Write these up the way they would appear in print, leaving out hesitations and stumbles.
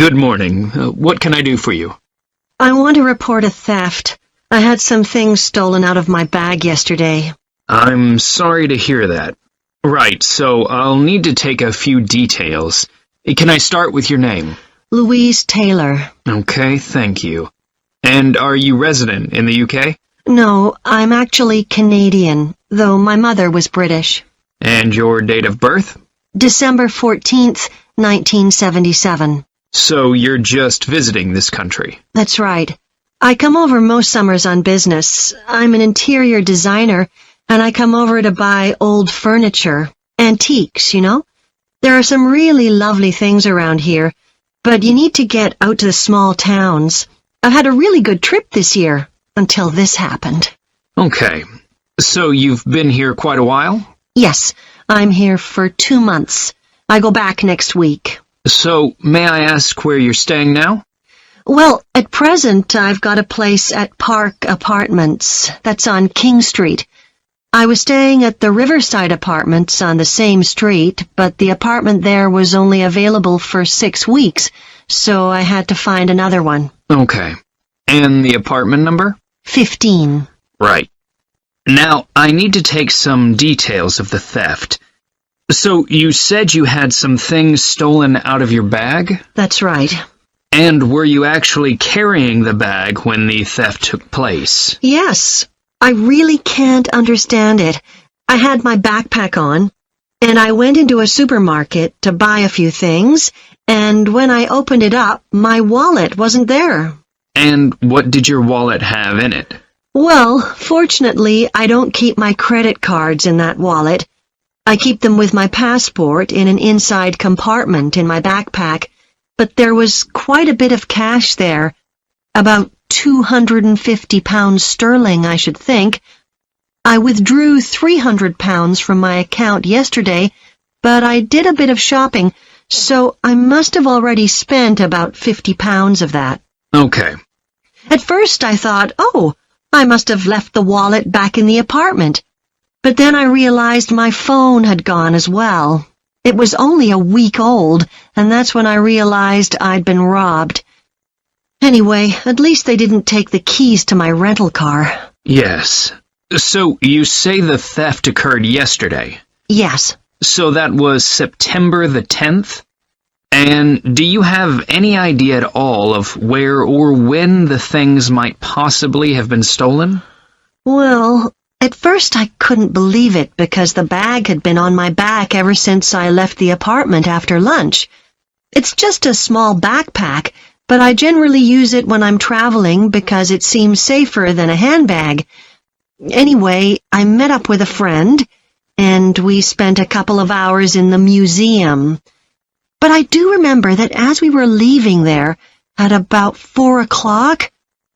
Good morning. What can I do for you? I want to report a theft. I had some things stolen out of my bag yesterday. I'm sorry to hear that. Right, so I'll need to take a few details. Can I start with your name? Louise Taylor. Okay, thank you. And are you resident in the UK? No, I'm actually Canadian, though my mother was British. And your date of birth? December 14th, 1977. So you're just visiting this country? That's right. I come over most summers on business. I'm an interior designer, and I come over to buy old furniture. Antiques, you know? There are some really lovely things around here, but you need to get out to the small towns. I've had a really good trip this year, until this happened. Okay. So you've been here quite a while? Yes, I'm here for 2 months. I go back next week. So, may I ask where you're staying now? Well, at present, I've got a place at Park Apartments. That's on King Street. I was staying at the Riverside Apartments on the same street, but the apartment there was only available for 6 weeks, so I had to find another one. Okay. And the apartment number? 15. Right. Now, I need to take some details of the theft. So, you said you had some things stolen out of your bag? That's right. And were you actually carrying the bag when the theft took place? Yes. I really can't understand it. I had my backpack on, and I went into a supermarket to buy a few things, and when I opened it up, my wallet wasn't there. And what did your wallet have in it? Well, fortunately, I don't keep my credit cards in that wallet. I keep them with my passport in an inside compartment in my backpack, but there was quite a bit of cash there, about £250 sterling, I should think. I withdrew £300 from my account yesterday, but I did a bit of shopping, so I must have already spent about £50 of that. Okay. At first I thought, oh, I must have left the wallet back in the apartment. But then I realized my phone had gone as well. It was only a week old, and that's when I realized I'd been robbed. Anyway, at least they didn't take the keys to my rental car. Yes. So, you say the theft occurred yesterday? Yes. So that was September the 10th? And do you have any idea at all of where or when the things might possibly have been stolen? Well, at first I couldn't believe it because the bag had been on my back ever since I left the apartment after lunch. It's just a small backpack, but I generally use it when I'm traveling because it seems safer than a handbag. Anyway, I met up with a friend, and we spent a couple of hours in the museum. But I do remember that as we were leaving there, at about 4 o'clock,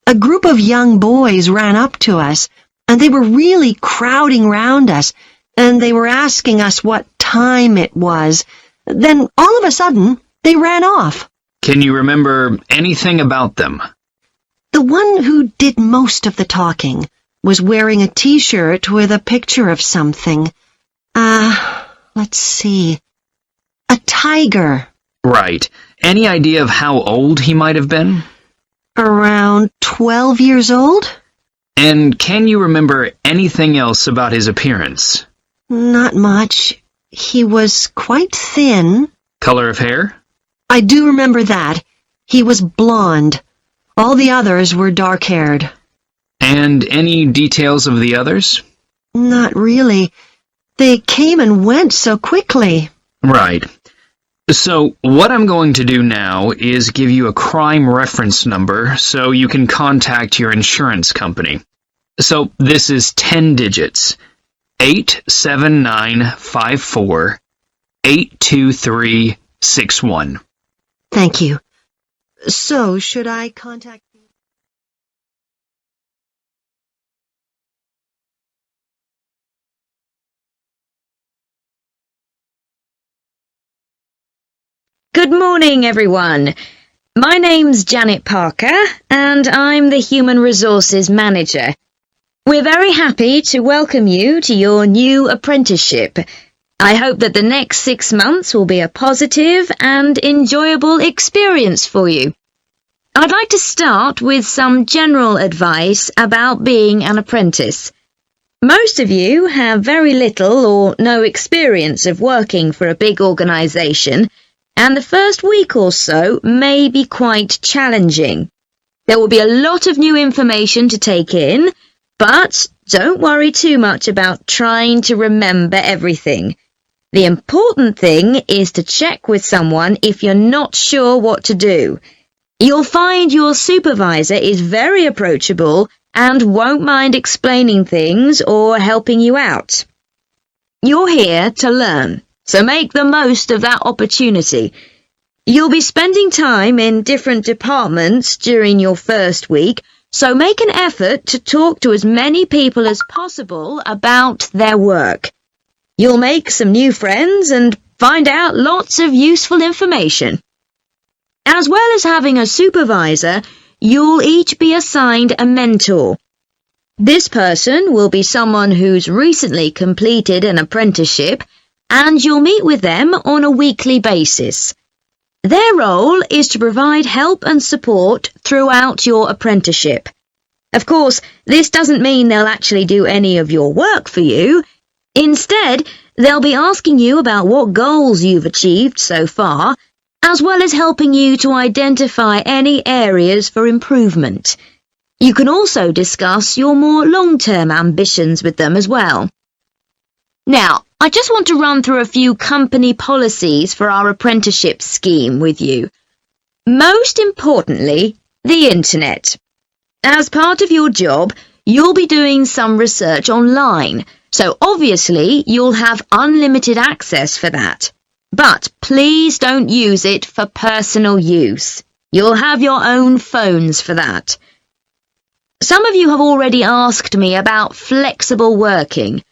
a group of young boys ran up to us, and they were really crowding round us, and they were asking us what time it was. Then, all of a sudden, they ran off. Can you remember anything about them? The one who did most of the talking was wearing a T-shirt with a picture of something. Let's see. A tiger. Right. Any idea of how old he might have been? Around 12 years old? And can you remember anything else about his appearance? Not much. He was quite thin. Color of hair? I do remember that. He was blonde. All the others were dark-haired. And any details of the others? Not really. They came and went so quickly. Right. So, what I'm going to do now is give you a crime reference number so you can contact your insurance company. So, this is 10 digits. 87954 82361. Thank you. So, should I contact you? Good morning, everyone. My name's Janet Parker, and I'm the Human Resources Manager. We're very happy to welcome you to your new apprenticeship. I hope that the next 6 months will be a positive and enjoyable experience for you. I'd like to start with some general advice about being an apprentice. Most of you have very little or no experience of working for a big organisation, and the first week or so may be quite challenging. There will be a lot of new information to take in, but don't worry too much about trying to remember everything. The important thing is to check with someone if you're not sure what to do. You'll find your supervisor is very approachable and won't mind explaining things or helping you out. You're here to learn, so make the most of that opportunity. You'll be spending time in different departments during your first week, so make an effort to talk to as many people as possible about their work. You'll make some new friends and find out lots of useful information. As well as having a supervisor, you'll each be assigned a mentor. This person will be someone who's recently completed an apprenticeship, and you'll meet with them on a weekly basis. Their role is to provide help and support throughout your apprenticeship. Of course, this doesn't mean they'll actually do any of your work for you. Instead, they'll be asking you about what goals you've achieved so far, as well as helping you to identify any areas for improvement. You can also discuss your more long-term ambitions with them as well. Now, I just want to run through a few company policies for our apprenticeship scheme with you. Most importantly, the internet. As part of your job, you'll be doing some research online, so obviously you'll have unlimited access for that. But please don't use it for personal use. You'll have your own phones for that. Some of you have already asked me about flexible working.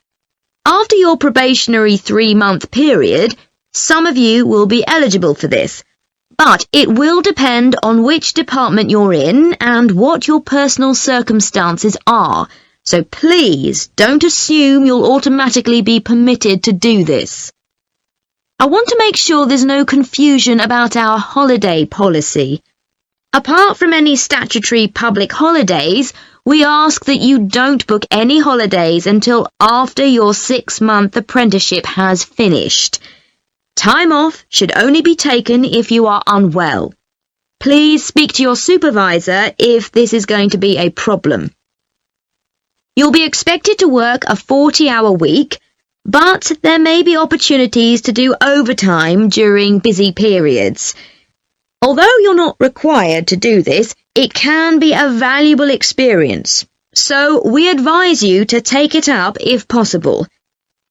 After your probationary 3-month period, some of you will be eligible for this, but it will depend on which department you're in and what your personal circumstances are, so please don't assume you'll automatically be permitted to do this. I want to make sure there's no confusion about our holiday policy. Apart from any statutory public holidays, we ask that you don't book any holidays until after your 6-month apprenticeship has finished. Time off should only be taken if you are unwell. Please speak to your supervisor if this is going to be a problem. You'll be expected to work a 40-hour week, but there may be opportunities to do overtime during busy periods. Although you're not required to do this, it can be a valuable experience, so we advise you to take it up if possible.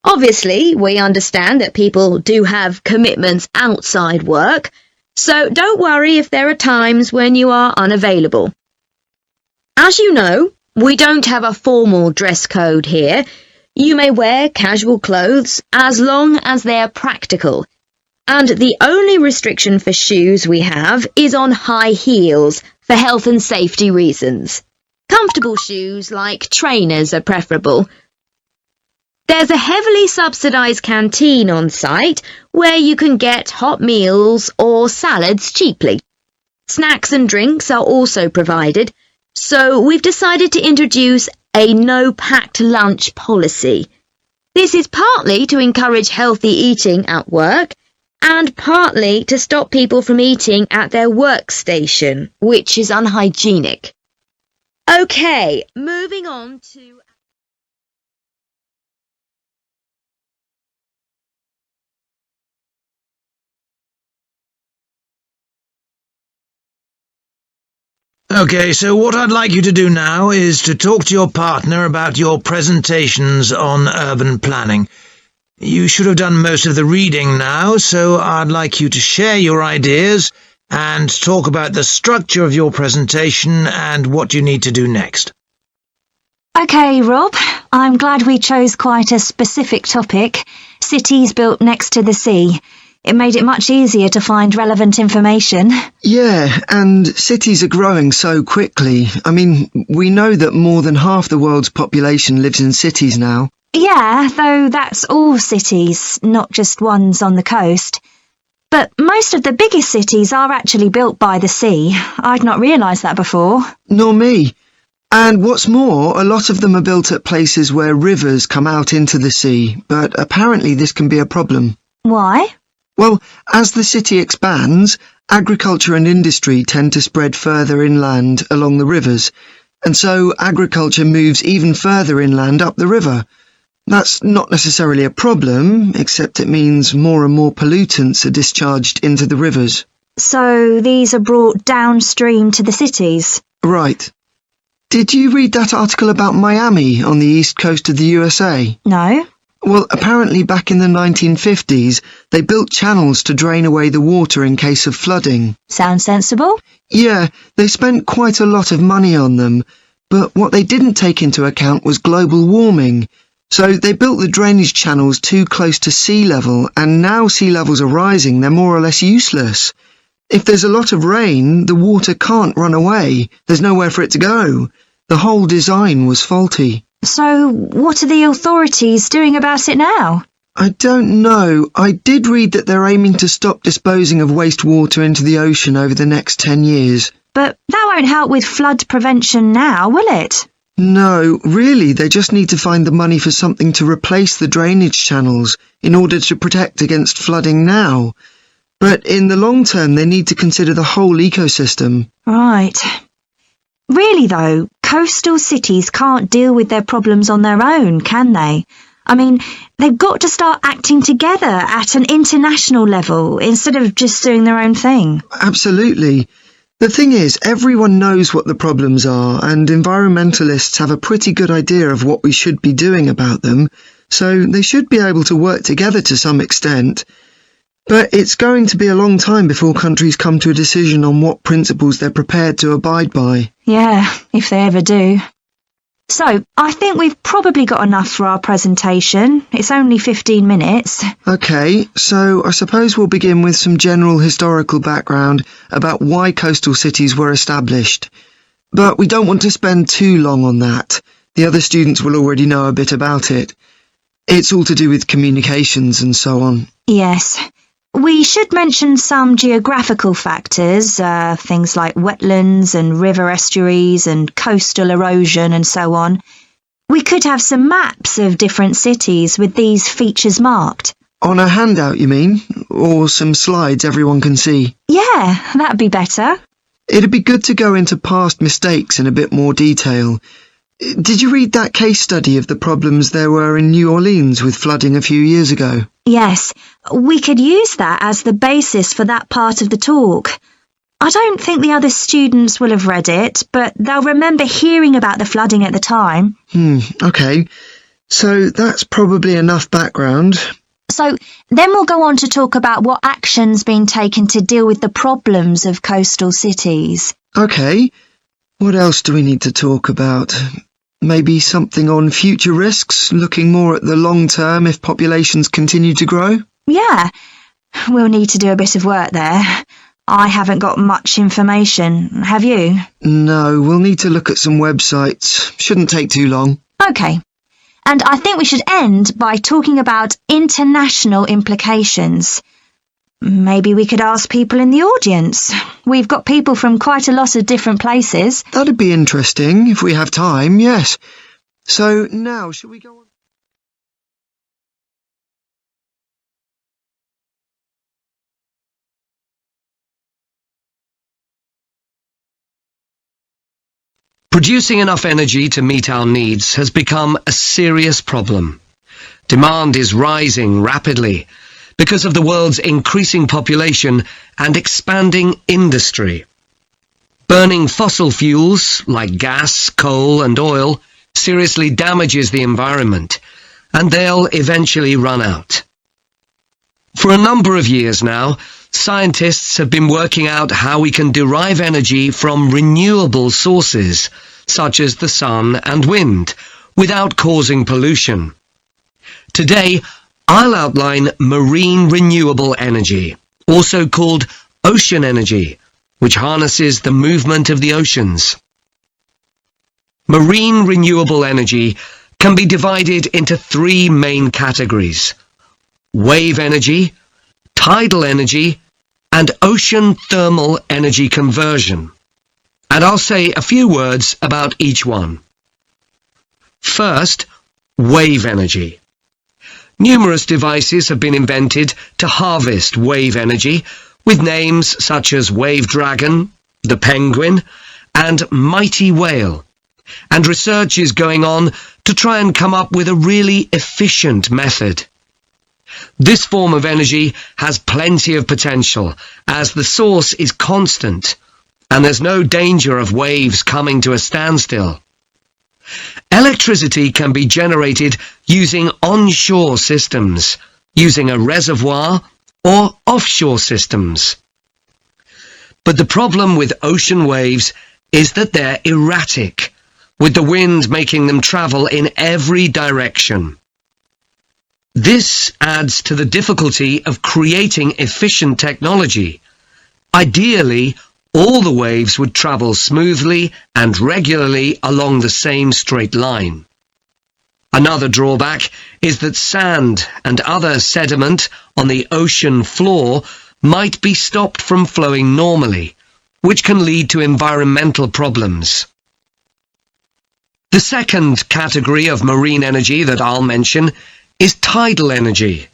Obviously, we understand that people do have commitments outside work, so don't worry if there are times when you are unavailable. As you know, we don't have a formal dress code here. You may wear casual clothes as long as they're practical. And the only restriction for shoes we have is on high heels for health and safety reasons. Comfortable shoes like trainers are preferable. There's a heavily subsidised canteen on site where you can get hot meals or salads cheaply. Snacks and drinks are also provided, so we've decided to introduce a no-packed lunch policy. This is partly to encourage healthy eating at work and partly to stop people from eating at their workstation, which is unhygienic. Okay, moving on to... Okay, so what I'd like you to do now is to talk to your partner about your presentations on urban planning. You should have done most of the reading now, so I'd like you to share your ideas and talk about the structure of your presentation and what you need to do next. Okay, Rob, I'm glad we chose quite a specific topic, cities built next to the sea. It made it much easier to find relevant information. Yeah, and cities are growing so quickly. I mean, we know that more than half the world's population lives in cities now. Yeah, though that's all cities, not just ones on the coast. But most of the biggest cities are actually built by the sea. I'd not realised that before. Nor me. And what's more, a lot of them are built at places where rivers come out into the sea, but apparently this can be a problem. Why? Well, as the city expands, agriculture and industry tend to spread further inland along the rivers, and so agriculture moves even further inland up the river. That's not necessarily a problem, except it means more and more pollutants are discharged into the rivers. So these are brought downstream to the cities? Right. Did you read that article about Miami on the east coast of the USA? No. Well, apparently back in the 1950s, they built channels to drain away the water in case of flooding. Sounds sensible? Yeah, they spent quite a lot of money on them, but what they didn't take into account was global warming. So they built the drainage channels too close to sea level, and now sea levels are rising, they're more or less useless. If there's a lot of rain, the water can't run away. There's nowhere for it to go. The whole design was faulty. So what are the authorities doing about it now? I don't know. I did read that they're aiming to stop disposing of wastewater into the ocean over the next 10 years. But that won't help with flood prevention now, will it? No, really, they just need to find the money for something to replace the drainage channels in order to protect against flooding now. But in the long term, they need to consider the whole ecosystem. Right. Really, though, coastal cities can't deal with their problems on their own, can they? I mean, they've got to start acting together at an international level instead of just doing their own thing. Absolutely. The thing is, everyone knows what the problems are, and environmentalists have a pretty good idea of what we should be doing about them, so they should be able to work together to some extent. But it's going to be a long time before countries come to a decision on what principles they're prepared to abide by. Yeah, if they ever do. So, I think we've probably got enough for our presentation. It's only 15 minutes. OK, so I suppose we'll begin with some general historical background about why coastal cities were established. But we don't want to spend too long on that. The other students will already know a bit about it. It's all to do with communications and so on. Yes. We should mention some geographical factors, things like wetlands and river estuaries and coastal erosion and so on. We could have some maps of different cities with these features marked. On a handout, you mean? Or some slides everyone can see? Yeah, that'd be better. It'd be good to go into past mistakes in a bit more detail. Did you read that case study of the problems there were in New Orleans with flooding a few years ago? Yes, we could use that as the basis for that part of the talk. I don't think the other students will have read it, but they'll remember hearing about the flooding at the time. OK. So that's probably enough background. So then we'll go on to talk about what action's been taken to deal with the problems of coastal cities. OK. What else do we need to talk about? Maybe something on future risks, looking more at the long term if populations continue to grow? Yeah, we'll need to do a bit of work there. I haven't got much information, have you? No, we'll need to look at some websites. Shouldn't take too long. OK. And I think we should end by talking about international implications. Maybe we could ask people in the audience. We've got people from quite a lot of different places. That'd be interesting, if we have time, yes. So now, shall we go on? Producing enough energy to meet our needs has become a serious problem. Demand is rising rapidly because of the world's increasing population and expanding industry. Burning fossil fuels like gas, coal and oil seriously damages the environment, and they'll eventually run out. For a number of years now, scientists have been working out how we can derive energy from renewable sources, such as the sun and wind, without causing pollution. Today, I'll outline marine renewable energy, also called ocean energy, which harnesses the movement of the oceans. Marine renewable energy can be divided into three main categories: wave energy, tidal energy, and ocean thermal energy conversion. And I'll say a few words about each one. First, wave energy. Numerous devices have been invented to harvest wave energy, with names such as Wave Dragon, the Penguin, and Mighty Whale. And research is going on to try and come up with a really efficient method. This form of energy has plenty of potential, as the source is constant, and there's no danger of waves coming to a standstill. Electricity can be generated using onshore systems, using a reservoir, or offshore systems. But the problem with ocean waves is that they're erratic, with the wind making them travel in every direction. This adds to the difficulty of creating efficient technology. Ideally, all the waves would travel smoothly and regularly along the same straight line. Another drawback is that sand and other sediment on the ocean floor might be stopped from flowing normally, which can lead to environmental problems. The second category of marine energy that I'll mention is tidal energy.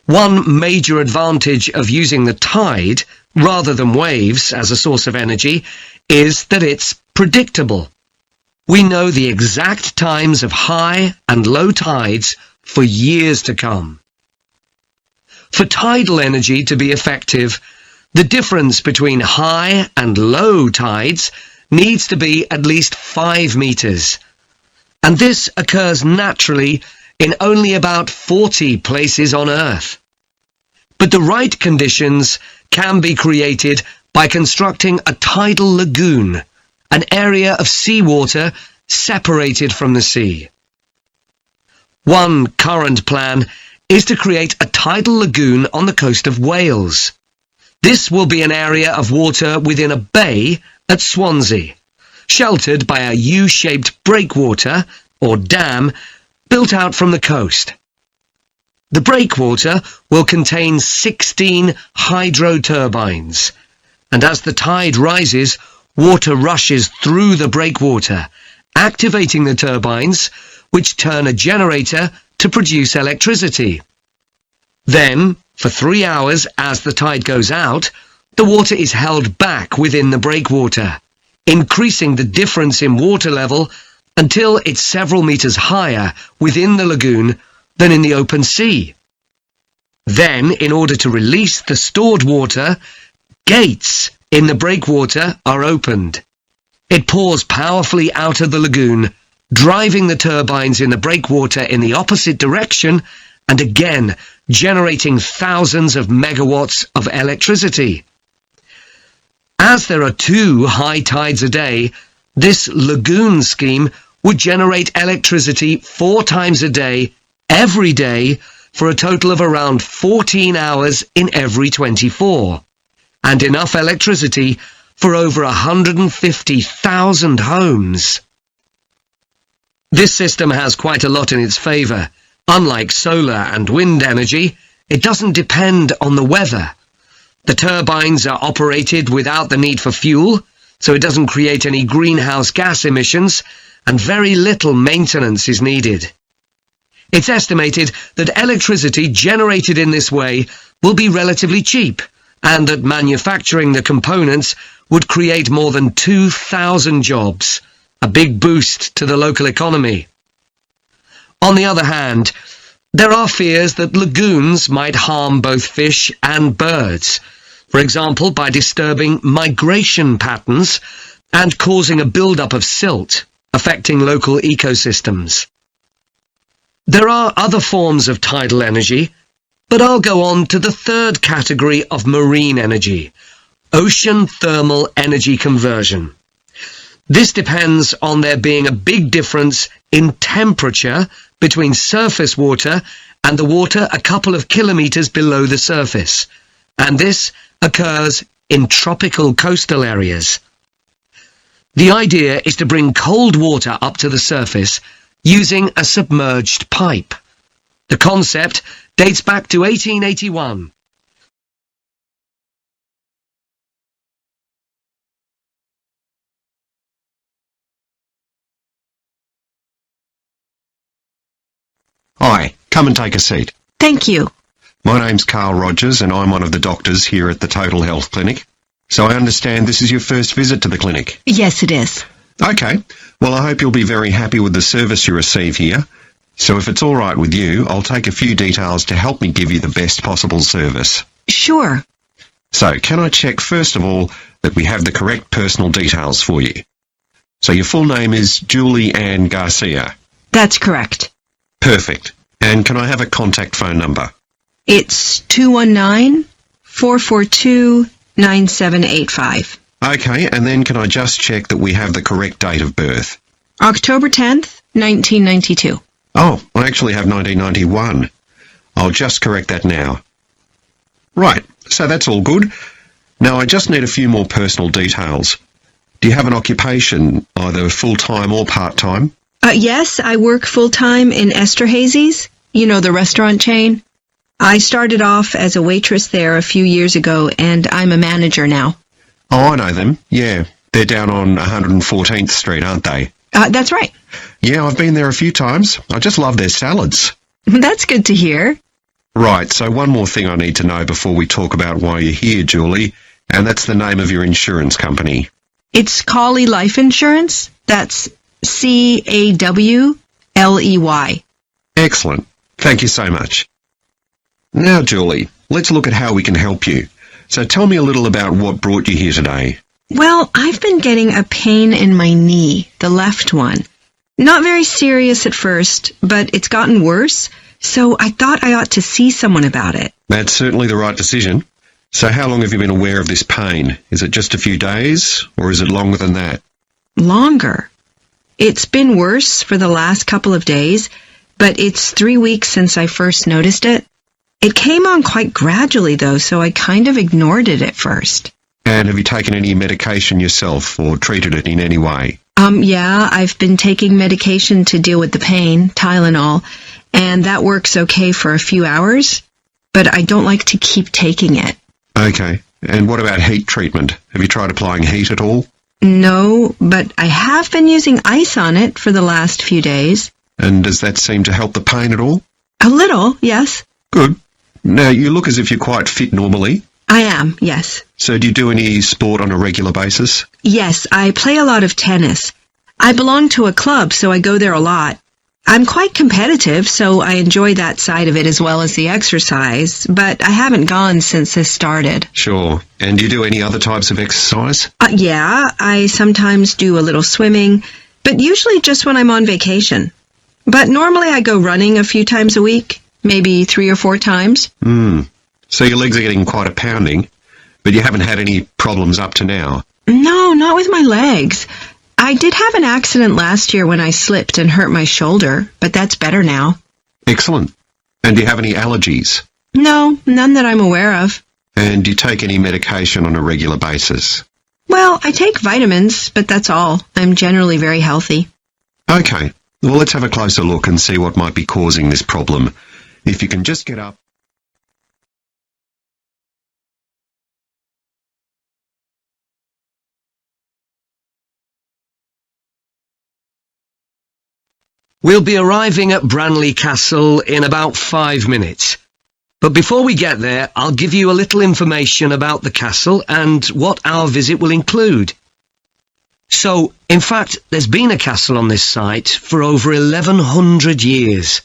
One major advantage of using the tide rather than waves as a source of energy is that it's predictable. We know the exact times of high and low tides for years to come. For tidal energy to be effective, the difference between high and low tides needs to be at least 5 meters. And this occurs naturally in only about 40 places on Earth. But the right conditions can be created by constructing a tidal lagoon, an area of seawater separated from the sea. One current plan is to create a tidal lagoon on the coast of Wales. This will be an area of water within a bay at Swansea, sheltered by a U-shaped breakwater, or dam, built out from the coast. The breakwater will contain 16 hydro turbines, and as the tide rises, water rushes through the breakwater, activating the turbines, which turn a generator to produce electricity. Then, for 3 hours as the tide goes out, the water is held back within the breakwater, increasing the difference in water level until it's several meters higher within the lagoon than in the open sea. Then, in order to release the stored water, gates in the breakwater are opened. It pours powerfully out of the lagoon, driving the turbines in the breakwater in the opposite direction and again generating thousands of megawatts of electricity. As there are 2 high tides a day, this lagoon scheme would generate electricity 4 times a day, every day, for a total of around 14 hours in every 24, and enough electricity for over 150,000 homes. This system has quite a lot in its favour. Unlike solar and wind energy, it doesn't depend on the weather. The turbines are operated without the need for fuel, so it doesn't create any greenhouse gas emissions, and very little maintenance is needed. It's estimated that electricity generated in this way will be relatively cheap, and that manufacturing the components would create more than 2,000 jobs, a big boost to the local economy. On the other hand, there are fears that lagoons might harm both fish and birds, for example by disturbing migration patterns and causing a build-up of silt, affecting local ecosystems. There are other forms of tidal energy, but I'll go on to the third category of marine energy, ocean thermal energy conversion. This depends on there being a big difference in temperature between surface water and the water a couple of kilometers below the surface, and this occurs in tropical coastal areas. The idea is to bring cold water up to the surface using a submerged pipe. The concept dates back to 1881. Hi, come and take a seat. Thank you. My name's Carl Rogers and I'm one of the doctors here at the Total Health Clinic. So I understand this is your first visit to the clinic. Yes, it is. Okay, well I hope you'll be very happy with the service you receive here. So if it's all right with you, I'll take a few details to help me give you the best possible service. Sure. So can I check first of all that we have the correct personal details for you? So your full name is Julie Ann Garcia. That's correct. Perfect. And can I have a contact phone number? It's 219-442-9785. Okay, and then can I just check that we have the correct date of birth? October 10th, 1992. Oh, I actually have 1991. I'll just correct that now. Right, so that's all good. Now I just need a few more personal details. Do you have an occupation, either full-time or part-time? Yes, I work full-time in Esterhazy's, you know, the restaurant chain. I started off as a waitress there a few years ago, and I'm a manager now. Oh, I know them. Yeah, they're down on 114th Street, aren't they? That's right. Yeah, I've been there a few times. I just love their salads. That's good to hear. Right, so one more thing I need to know before we talk about why you're here, Julie, and that's the name of your insurance company. It's Cawley Life Insurance. That's C-A-W-L-E-Y. Excellent. Thank you so much. Now, Julie, let's look at how we can help you. So tell me a little about what brought you here today. Well, I've been getting a pain in my knee, the left one. Not very serious at first, but it's gotten worse, so I thought I ought to see someone about it. That's certainly the right decision. So how long have you been aware of this pain? Is it just a few days, or is it longer than that? Longer. It's been worse for the last couple of days, but it's 3 weeks since I first noticed it. It came on quite gradually, though, so I kind of ignored it at first. And have you taken any medication yourself or treated it in any way? Yeah, I've been taking medication to deal with the pain, Tylenol, and that works okay for a few hours, but I don't like to keep taking it. Okay. And what about heat treatment? Have you tried applying heat at all? No, but I have been using ice on it for the last few days. And does that seem to help the pain at all? A little, yes. Good. Now, you look as if you're quite fit normally. I am, yes. So do you do any sport on a regular basis? Yes, I play a lot of tennis. I belong to a club, so I go there a lot. I'm quite competitive, so I enjoy that side of it as well as the exercise, but I haven't gone since this started. Sure. And do you do any other types of exercise? Yeah, I sometimes do a little swimming, but usually just when I'm on vacation. But normally I go running a few times a week, maybe 3 or 4 times. So your legs are getting quite a pounding, but you haven't had any problems up to now? No, not with my legs. I did have an accident last year when I slipped and hurt my shoulder, but that's better now. Excellent. And do you have any allergies? No, none that I'm aware of. And do you take any medication on a regular basis? Well, I take vitamins, but that's all. I'm generally very healthy. Okay. Well, let's have a closer look and see what might be causing this problem. If you can just get up. We'll be arriving at Branley Castle in about 5 minutes. But before we get there, I'll give you a little information about the castle and what our visit will include. So, in fact, there's been a castle on this site for over 1100 years.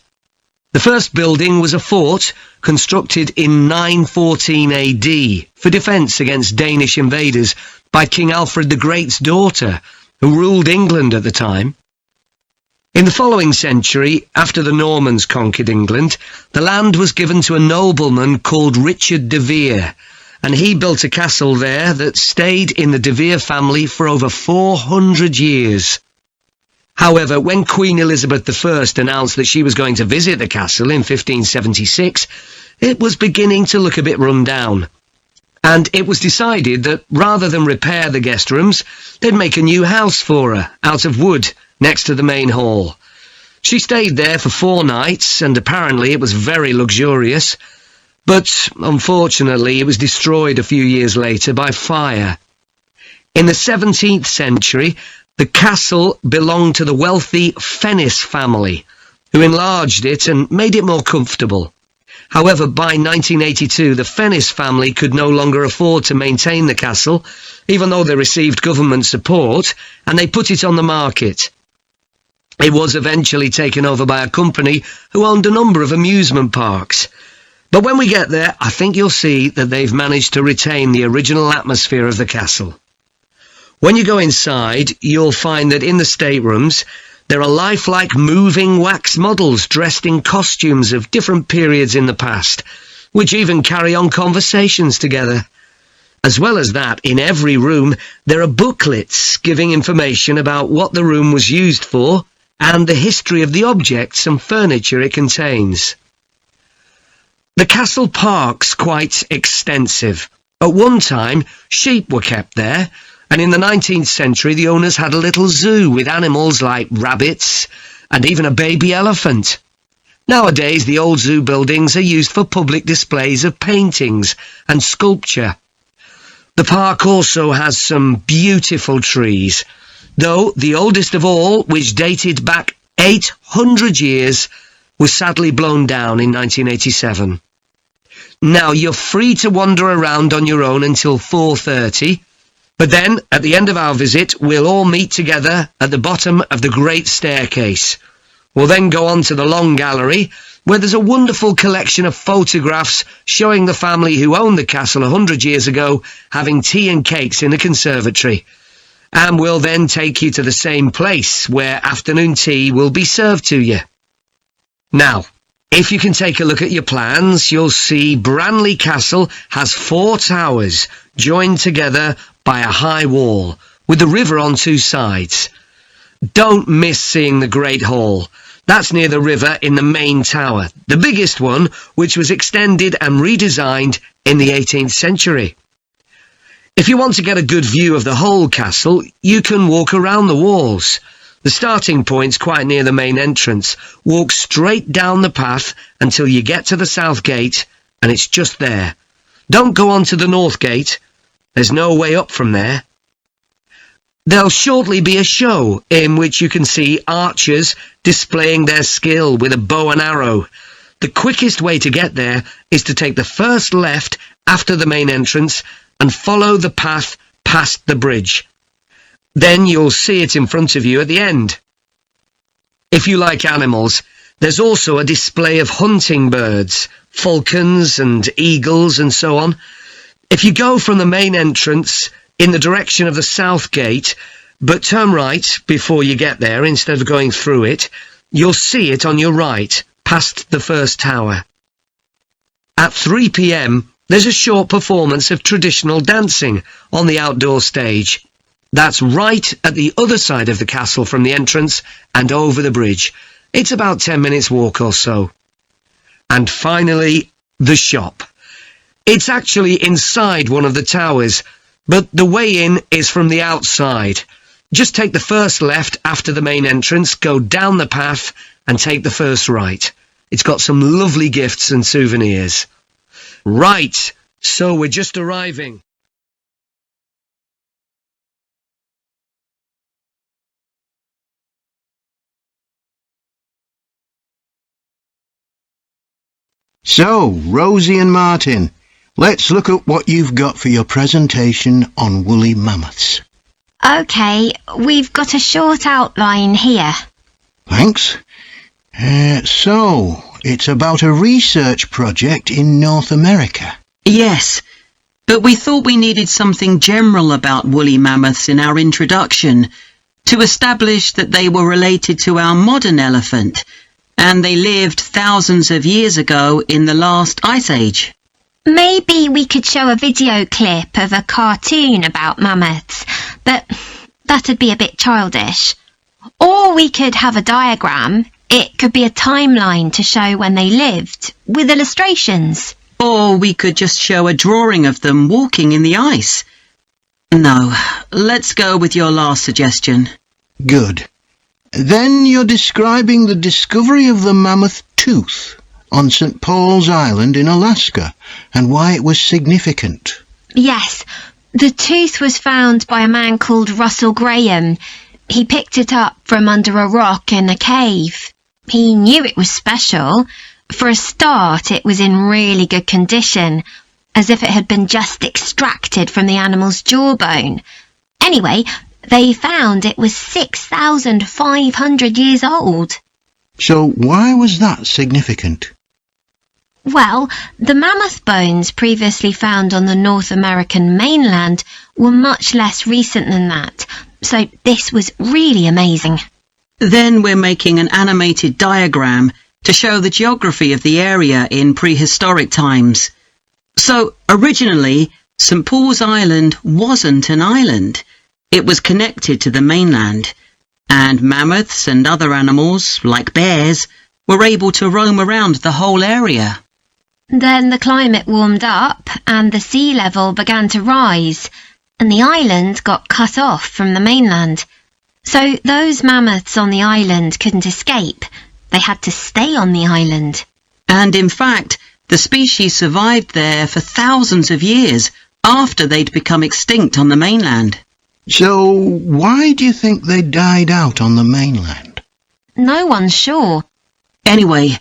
The first building was a fort constructed in 914 AD for defence against Danish invaders by King Alfred the Great's daughter, who ruled England at the time. In the following century, after the Normans conquered England, the land was given to a nobleman called Richard de Vere, and he built a castle there that stayed in the de Vere family for over 400 years. However, when Queen Elizabeth I announced that she was going to visit the castle in 1576, it was beginning to look a bit run down. And it was decided that rather than repair the guest rooms, they'd make a new house for her, out of wood, next to the main hall. She stayed there for 4 nights, and apparently it was very luxurious. But, unfortunately, it was destroyed a few years later by fire. In the 17th century, the castle belonged to the wealthy Fennis family, who enlarged it and made it more comfortable. However, by 1982, the Fennis family could no longer afford to maintain the castle, even though they received government support, and they put it on the market. It was eventually taken over by a company who owned a number of amusement parks. But when we get there, I think you'll see that they've managed to retain the original atmosphere of the castle. When you go inside, you'll find that in the staterooms, there are lifelike moving wax models dressed in costumes of different periods in the past, which even carry on conversations together. As well as that, in every room, there are booklets giving information about what the room was used for and the history of the objects and furniture it contains. The castle park's quite extensive. At one time, sheep were kept there, and in the 19th century the owners had a little zoo with animals like rabbits and even a baby elephant. Nowadays the old zoo buildings are used for public displays of paintings and sculpture. The park also has some beautiful trees, though the oldest of all, which dated back 800 years, was sadly blown down in 1987. Now you're free to wander around on your own until 4:30, but then, at the end of our visit, we'll all meet together at the bottom of the great staircase. We'll then go on to the long gallery, where there's a wonderful collection of photographs showing the family who owned the castle 100 years ago having tea and cakes in the conservatory. And we'll then take you to the same place, where afternoon tea will be served to you. Now, if you can take a look at your plans, you'll see Branley Castle has 4 towers joined together by a high wall, with the river on 2 sides. Don't miss seeing the Great Hall. That's near the river in the main tower, the biggest one, which was extended and redesigned in the 18th century. If you want to get a good view of the whole castle, you can walk around the walls. The starting point's quite near the main entrance. Walk straight down the path until you get to the south gate, and it's just there. Don't go on to the north gate. There's no way up from there. There'll shortly be a show in which you can see archers displaying their skill with a bow and arrow. The quickest way to get there is to take the first left after the main entrance and follow the path past the bridge. Then you'll see it in front of you at the end. If you like animals, there's also a display of hunting birds, falcons and eagles and so on. If you go from the main entrance in the direction of the south gate, but turn right before you get there instead of going through it, you'll see it on your right, past the first tower. At 3 p.m, there's a short performance of traditional dancing on the outdoor stage. That's right at the other side of the castle from the entrance and over the bridge. It's about 10 minutes walk or so. And finally, the shop. It's actually inside one of the towers, but the way in is from the outside. Just take the first left after the main entrance, go down the path and take the first right. It's got some lovely gifts and souvenirs. Right, so we're just arriving. So, Rosie and Martin, let's look at what you've got for your presentation on woolly mammoths. OK, we've got a short outline here. Thanks. So, it's about a research project in North America. Yes, but we thought we needed something general about woolly mammoths in our introduction to establish that they were related to our modern elephant, and they lived thousands of years ago in the last ice age. Maybe we could show a video clip of a cartoon about mammoths, but that'd be a bit childish. Or we could have a diagram. It could be a timeline to show when they lived, with illustrations. Or we could just show a drawing of them walking in the ice. No, let's go with your last suggestion. Good. Then you're describing the discovery of the mammoth tooth on St. Paul's Island in Alaska and why it was significant. Yes, the tooth was found by a man called Russell Graham. He picked it up from under a rock in a cave. He knew it was special. For a start, it was in really good condition, as if it had been just extracted from the animal's jawbone. Anyway, they found it was 6,500 years old. So why was that significant? Well, the mammoth bones previously found on the North American mainland were much less recent than that, so this was really amazing. Then we're making an animated diagram to show the geography of the area in prehistoric times. So, originally, St. Paul's Island wasn't an island. It was connected to the mainland, and mammoths and other animals, like bears, were able to roam around the whole area. Then the climate warmed up and the sea level began to rise, and the island got cut off from the mainland. So those mammoths on the island couldn't escape. They had to stay on the island. And in fact, the species survived there for thousands of years after they'd become extinct on the mainland. So why do you think they died out on the mainland? No one's sure. Anyway,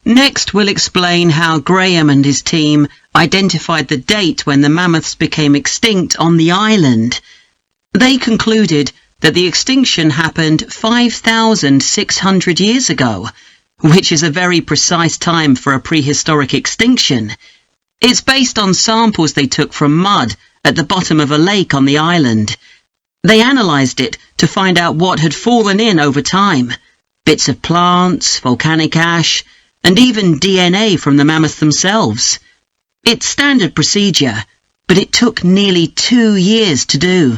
next we'll explain how Graham and his team identified the date when the mammoths became extinct on the island. They concluded that the extinction happened 5,600 years ago, which is a very precise time for a prehistoric extinction. It's based on samples they took from mud at the bottom of a lake on the island. They analysed it to find out what had fallen in over time. Bits of plants, volcanic ash, and even DNA from the mammoths themselves. It's standard procedure, but it took nearly 2 years to do.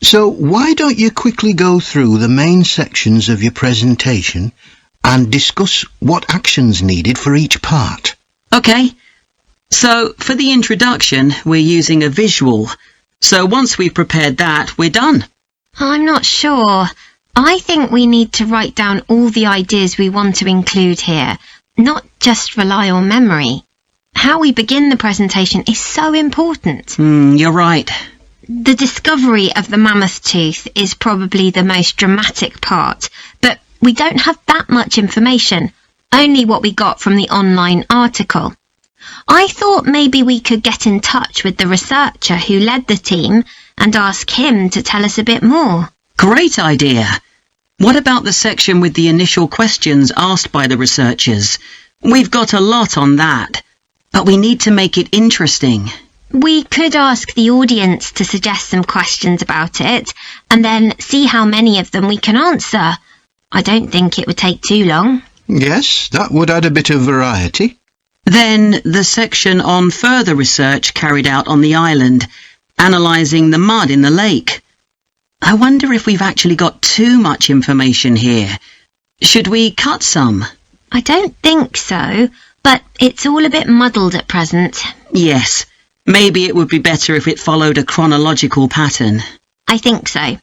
So why don't you quickly go through the main sections of your presentation and discuss what actions needed for each part? Okay. So for the introduction, we're using a visual. So once we've prepared that, we're done. I'm not sure. I think we need to write down all the ideas we want to include here, not just rely on memory. How we begin the presentation is so important. You're right. The discovery of the mammoth tooth is probably the most dramatic part, but we don't have that much information, only what we got from the online article. I thought maybe we could get in touch with the researcher who led the team and ask him to tell us a bit more. Great idea. What about the section with the initial questions asked by the researchers? We've got a lot on that, but we need to make it interesting. We could ask the audience to suggest some questions about it, and then see how many of them we can answer. I don't think it would take too long. Yes, that would add a bit of variety. Then the section on further research carried out on the island, analysing the mud in the lake. I wonder if we've actually got too much information here. Should we cut some? I don't think so, but it's all a bit muddled at present. Yes. Maybe it would be better if it followed a chronological pattern. I think so.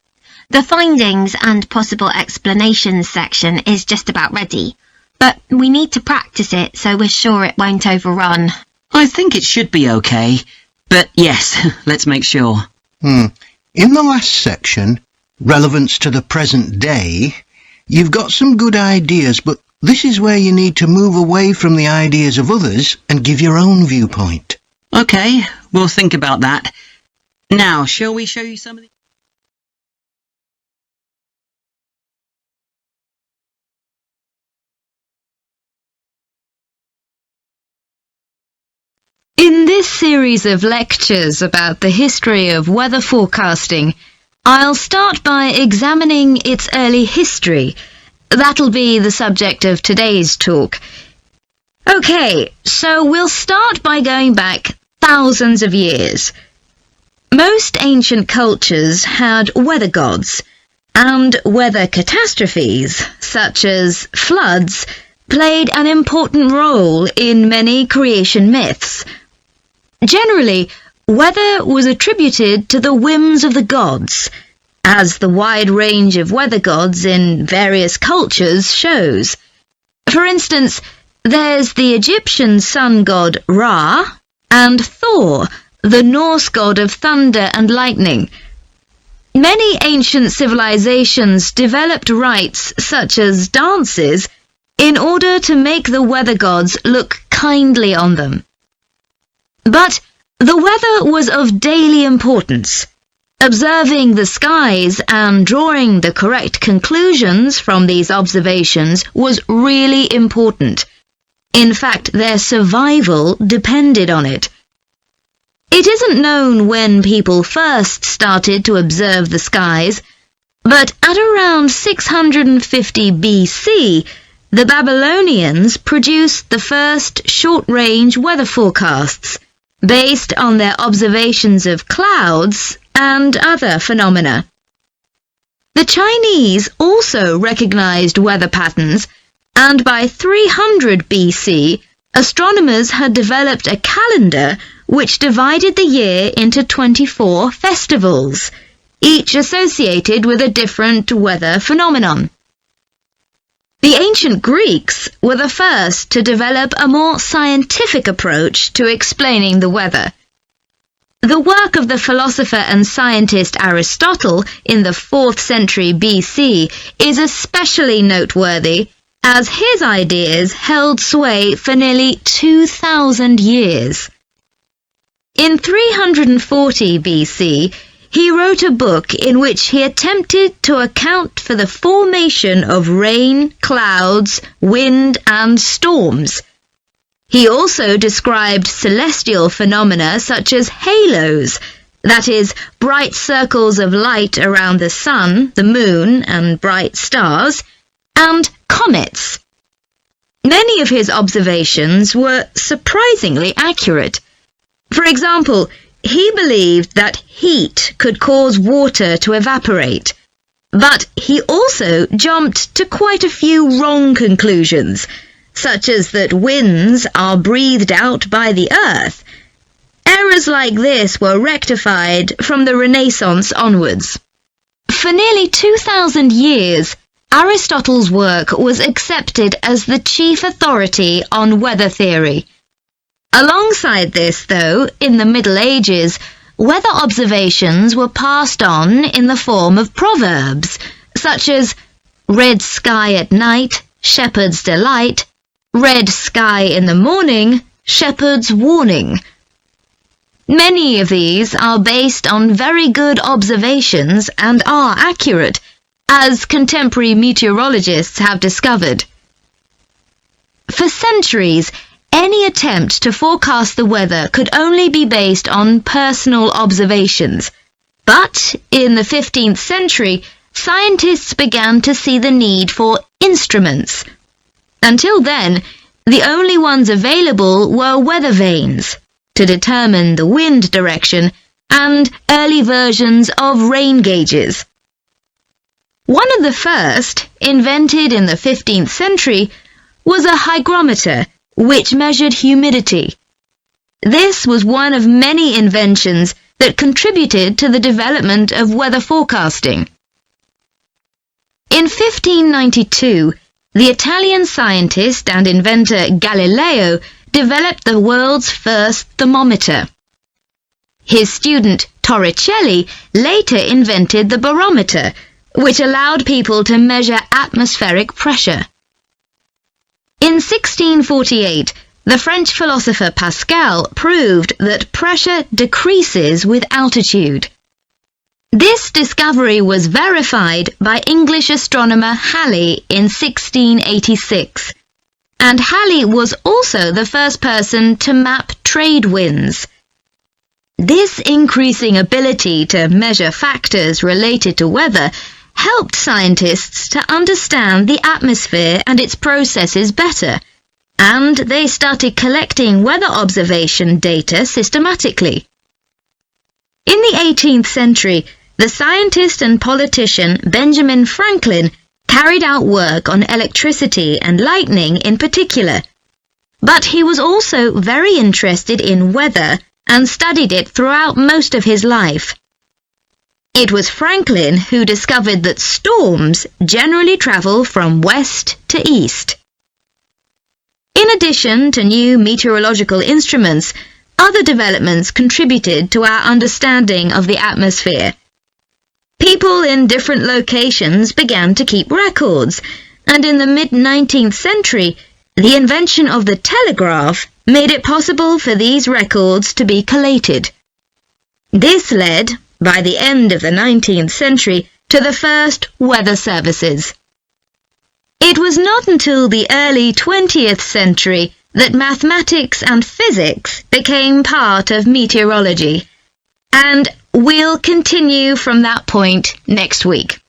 The findings and possible explanations section is just about ready, but we need to practice it so we're sure it won't overrun. I think it should be okay, but yes, let's make sure. In the last section, relevance to the present day, you've got some good ideas, but this is where you need to move away from the ideas of others and give your own viewpoint. Okay, we'll think about that. Now, shall we show you some of the... In this series of lectures about the history of weather forecasting, I'll start by examining its early history. That'll be the subject of today's talk. Okay, so we'll start by going back thousands of years. Most ancient cultures had weather gods, and weather catastrophes, such as floods, played an important role in many creation myths. Generally, weather was attributed to the whims of the gods. as the wide range of weather gods in various cultures shows. For instance, there's the Egyptian sun god Ra, and Thor, the Norse god of thunder and lightning. Many ancient civilizations developed rites such as dances in order to make the weather gods look kindly on them. But the weather was of daily importance. Observing the skies and drawing the correct conclusions from these observations was really important. In fact, their survival depended on it. It isn't known when people first started to observe the skies, but at around 650 BC, the Babylonians produced the first short-range weather forecasts, based on their observations of clouds and other phenomena. The Chinese also recognized weather patterns, and by 300 BC, astronomers had developed a calendar which divided the year into 24 festivals, each associated with a different weather phenomenon. The ancient Greeks were the first to develop a more scientific approach to explaining the weather. The work of the philosopher and scientist Aristotle in the 4th century BC is especially noteworthy, as his ideas held sway for nearly 2,000 years. In 340 BC, he wrote a book in which he attempted to account for the formation of rain, clouds, wind, and storms. He also described celestial phenomena such as halos, that is, bright circles of light around the sun, the moon, and bright stars, and comets. Many of his observations were surprisingly accurate. For example, he believed that heat could cause water to evaporate, but he also jumped to quite a few wrong conclusions, such as that winds are breathed out by the earth. Errors like this were rectified from the Renaissance onwards. For nearly 2,000 years, Aristotle's work was accepted as the chief authority on weather theory. Alongside this, though, in the Middle Ages, weather observations were passed on in the form of proverbs, such as red sky at night, shepherd's delight, red sky in the morning, shepherd's warning. Many of these are based on very good observations and are accurate, as contemporary meteorologists have discovered. For centuries, any attempt to forecast the weather could only be based on personal observations. But in the 15th century, scientists began to see the need for instruments. Until then, the only ones available were weather vanes, to determine the wind direction, and early versions of rain gauges. One of the first, invented in the 15th century, was a hygrometer, which measured humidity. This was one of many inventions that contributed to the development of weather forecasting. In 1592, the Italian scientist and inventor Galileo developed the world's first thermometer. His student Torricelli later invented the barometer, which allowed people to measure atmospheric pressure. In 1648, the French philosopher Pascal proved that pressure decreases with altitude. This discovery was verified by English astronomer Halley in 1686, and Halley was also the first person to map trade winds. This increasing ability to measure factors related to weather helped scientists to understand the atmosphere and its processes better, and they started collecting weather observation data systematically. In the 18th century, the scientist and politician Benjamin Franklin carried out work on electricity and lightning in particular, but he was also very interested in weather and studied it throughout most of his life. It was Franklin who discovered that storms generally travel from west to east. In addition to new meteorological instruments, other developments contributed to our understanding of the atmosphere. People in different locations began to keep records, and in the mid-19th century, the invention of the telegraph made it possible for these records to be collated. This led, by the end of the 19th century, to the first weather services. It was not until the early 20th century that mathematics and physics became part of meteorology, and we'll continue from that point next week.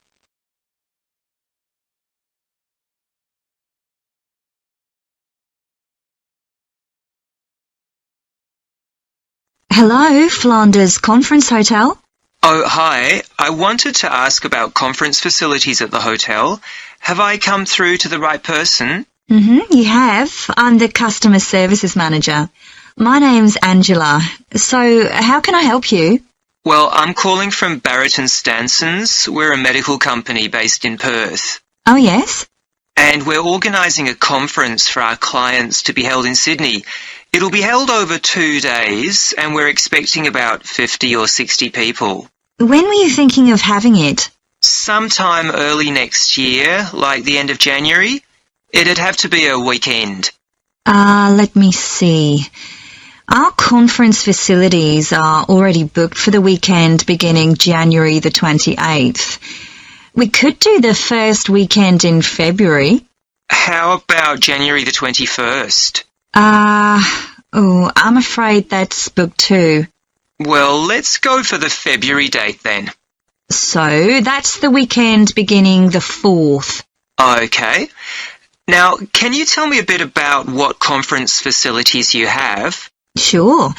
Hello, Flanders Conference Hotel. Oh, hi. I wanted to ask about conference facilities at the hotel. Have I come through to the right person? You have. I'm the Customer Services Manager. My name's Angela. So, how can I help you? Well, I'm calling from Barrett and Stanson's. We're a medical company based in Perth. Oh, yes? And we're organising a conference for our clients to be held in Sydney. It'll be held over 2 days, and we're expecting about 50 or 60 people. When were you thinking of having it? Sometime early next year, like the end of January. It'd have to be a weekend. Let me see. Our conference facilities are already booked for the weekend beginning January the 28th. We could do the first weekend in February. How about January the 21st? I'm afraid that's booked too. Well, let's go for the February date then. So, that's the weekend beginning the 4th. Okay. Now, can you tell me a bit about what conference facilities you have? Sure.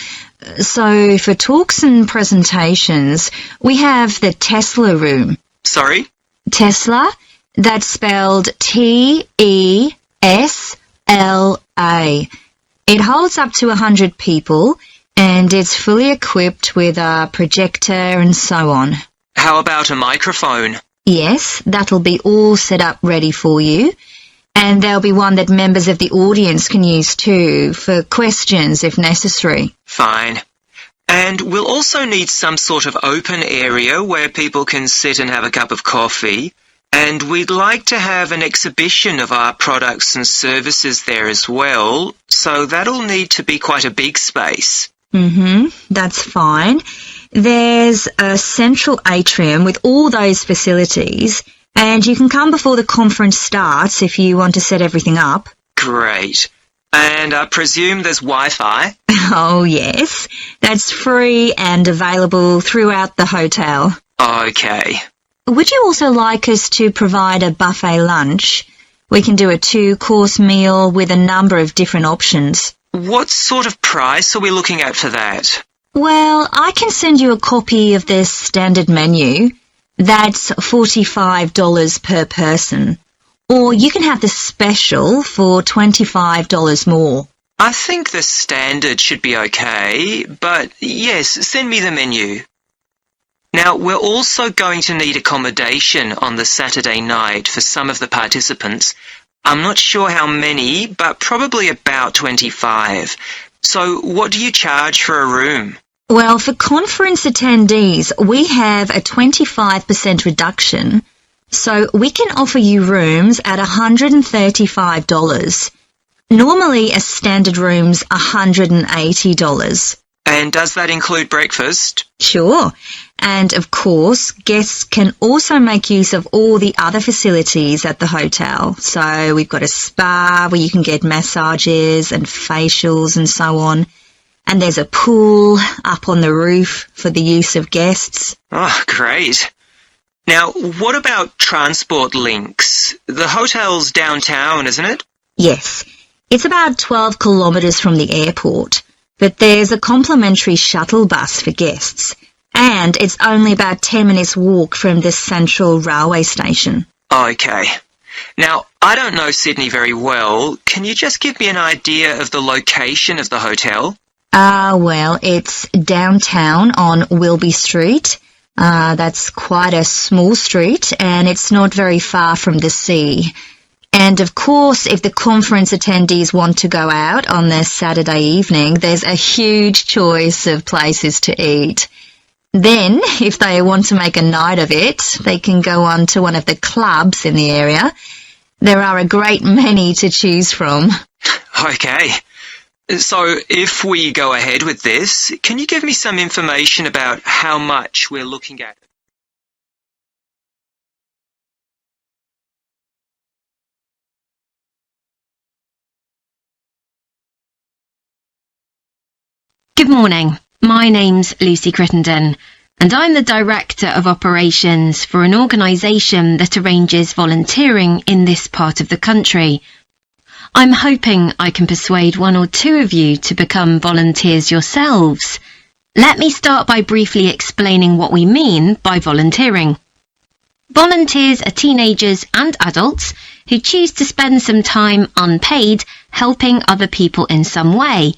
So, for talks and presentations, we have the Tesla room. Sorry? Tesla, that's spelled T-E-S-L-A. It holds up to 100 people, and it's fully equipped with a projector and so on. How about a microphone? Yes, that'll be all set up ready for you. And there'll be one that members of the audience can use too, for questions if necessary. Fine. And we'll also need some sort of open area where people can sit and have a cup of coffee. And we'd like to have an exhibition of our products and services there as well, so that'll need to be quite a big space. That's fine. There's a central atrium with all those facilities, and you can come before the conference starts if you want to set everything up. Great. And I presume there's Wi-Fi? Oh, yes. That's free and available throughout the hotel. Okay. Would you also like us to provide a buffet lunch? We can do a 2-course meal with a number of different options. What sort of price are we looking at for that? Well, I can send you a copy of the standard menu. That's $45 per person. Or you can have the special for $25 more. I think the standard should be okay, but yes, send me the menu. Now, we're also going to need accommodation on the Saturday night for some of the participants. I'm not sure how many, but probably about 25. So what do you charge for a room? Well, for conference attendees, we have a 25% reduction, so we can offer you rooms at $135. Normally, a standard room's $180. And does that include breakfast? Sure. And, of course, guests can also make use of all the other facilities at the hotel. So we've got a spa where you can get massages and facials and so on. And there's a pool up on the roof for the use of guests. Oh, great. Now, what about transport links? The hotel's downtown, isn't it? Yes. It's about 12 kilometres from the airport. But there's a complimentary shuttle bus for guests, and it's only about 10 minutes walk from the central railway station. Okay. Now, I don't know Sydney very well. Can you just give me an idea of the location of the hotel? Well, it's downtown on Wilby Street, That's quite a small street, and it's not very far from the sea. And of course, if the conference attendees want to go out on their Saturday evening, there's a huge choice of places to eat. Then, if they want to make a night of it, they can go on to one of the clubs in the area. There are a great many to choose from. Okay. So, if we go ahead with this, can you give me some information about how much we're looking at? Good morning. My name's Lucy Crittenden, and I'm the Director of Operations for an organisation that arranges volunteering in this part of the country. I'm hoping I can persuade one or two of you to become volunteers yourselves. Let me start by briefly explaining what we mean by volunteering. Volunteers are teenagers and adults who choose to spend some time unpaid helping other people in some way.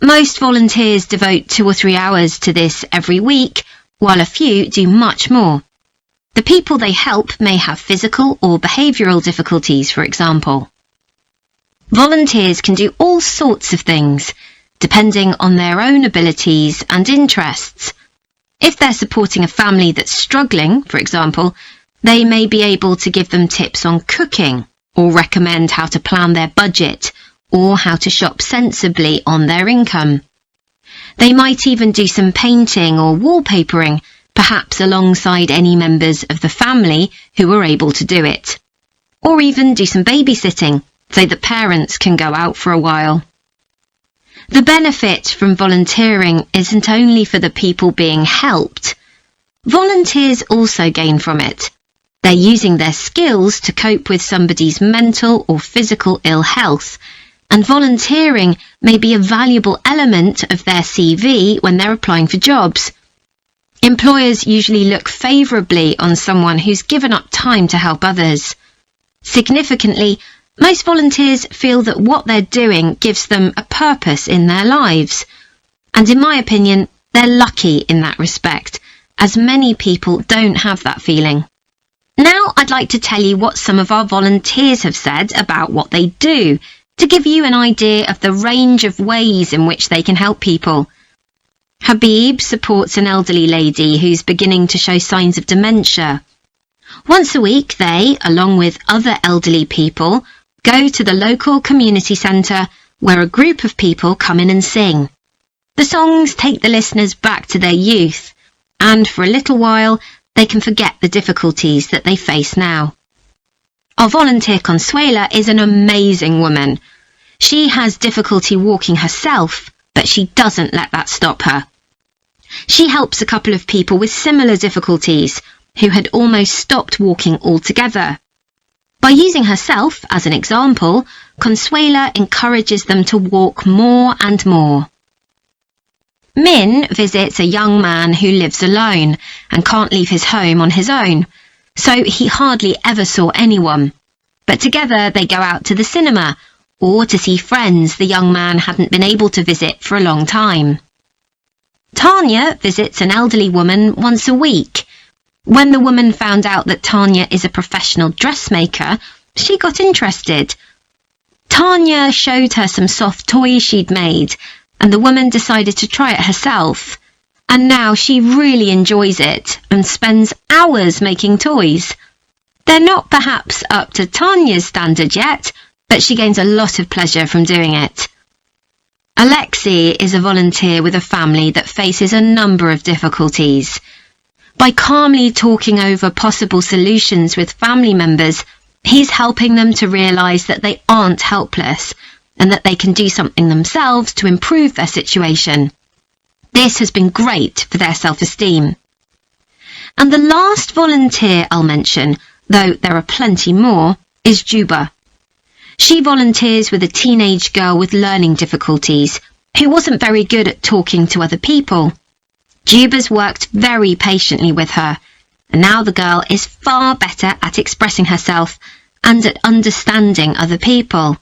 Most volunteers devote 2 or 3 hours to this every week, while a few do much more. The people they help may have physical or behavioural difficulties, for example. Volunteers can do all sorts of things, depending on their own abilities and interests. If they're supporting a family that's struggling, for example, they may be able to give them tips on cooking, or recommend how to plan their budget, or how to shop sensibly on their income. They might even do some painting or wallpapering, perhaps alongside any members of the family who are able to do it. Or even do some babysitting, so that parents can go out for a while. The benefit from volunteering isn't only for the people being helped. Volunteers also gain from it. They're using their skills to cope with somebody's mental or physical ill health, and volunteering may be a valuable element of their CV when they're applying for jobs. Employers usually look favourably on someone who's given up time to help others. Significantly, most volunteers feel that what they're doing gives them a purpose in their lives. And in my opinion, they're lucky in that respect, as many people don't have that feeling. Now I'd like to tell you what some of our volunteers have said about what they do, to give you an idea of the range of ways in which they can help people. Habib supports an elderly lady who's beginning to show signs of dementia. Once a week they, along with other elderly people, go to the local community centre where a group of people come in and sing. The songs take the listeners back to their youth, and for a little while they can forget the difficulties that they face now. Our volunteer Consuela is an amazing woman. She has difficulty walking herself, but she doesn't let that stop her. She helps a couple of people with similar difficulties who had almost stopped walking altogether. By using herself as an example, Consuela encourages them to walk more and more. Min visits a young man who lives alone and can't leave his home on his own, so he hardly ever saw anyone. But together they go out to the cinema, or to see friends the young man hadn't been able to visit for a long time. Tanya visits an elderly woman once a week. When the woman found out that Tanya is a professional dressmaker, she got interested. Tanya showed her some soft toys she'd made, and the woman decided to try it herself. And now she really enjoys it and spends hours making toys. They're not perhaps up to Tanya's standard yet, but she gains a lot of pleasure from doing it. Alexi is a volunteer with a family that faces a number of difficulties. By calmly talking over possible solutions with family members, he's helping them to realise that they aren't helpless and that they can do something themselves to improve their situation. This has been great for their self-esteem. And the last volunteer I'll mention, though there are plenty more, is Juba. She volunteers with a teenage girl with learning difficulties who wasn't very good at talking to other people. Juba's worked very patiently with her, and now the girl is far better at expressing herself and at understanding other people.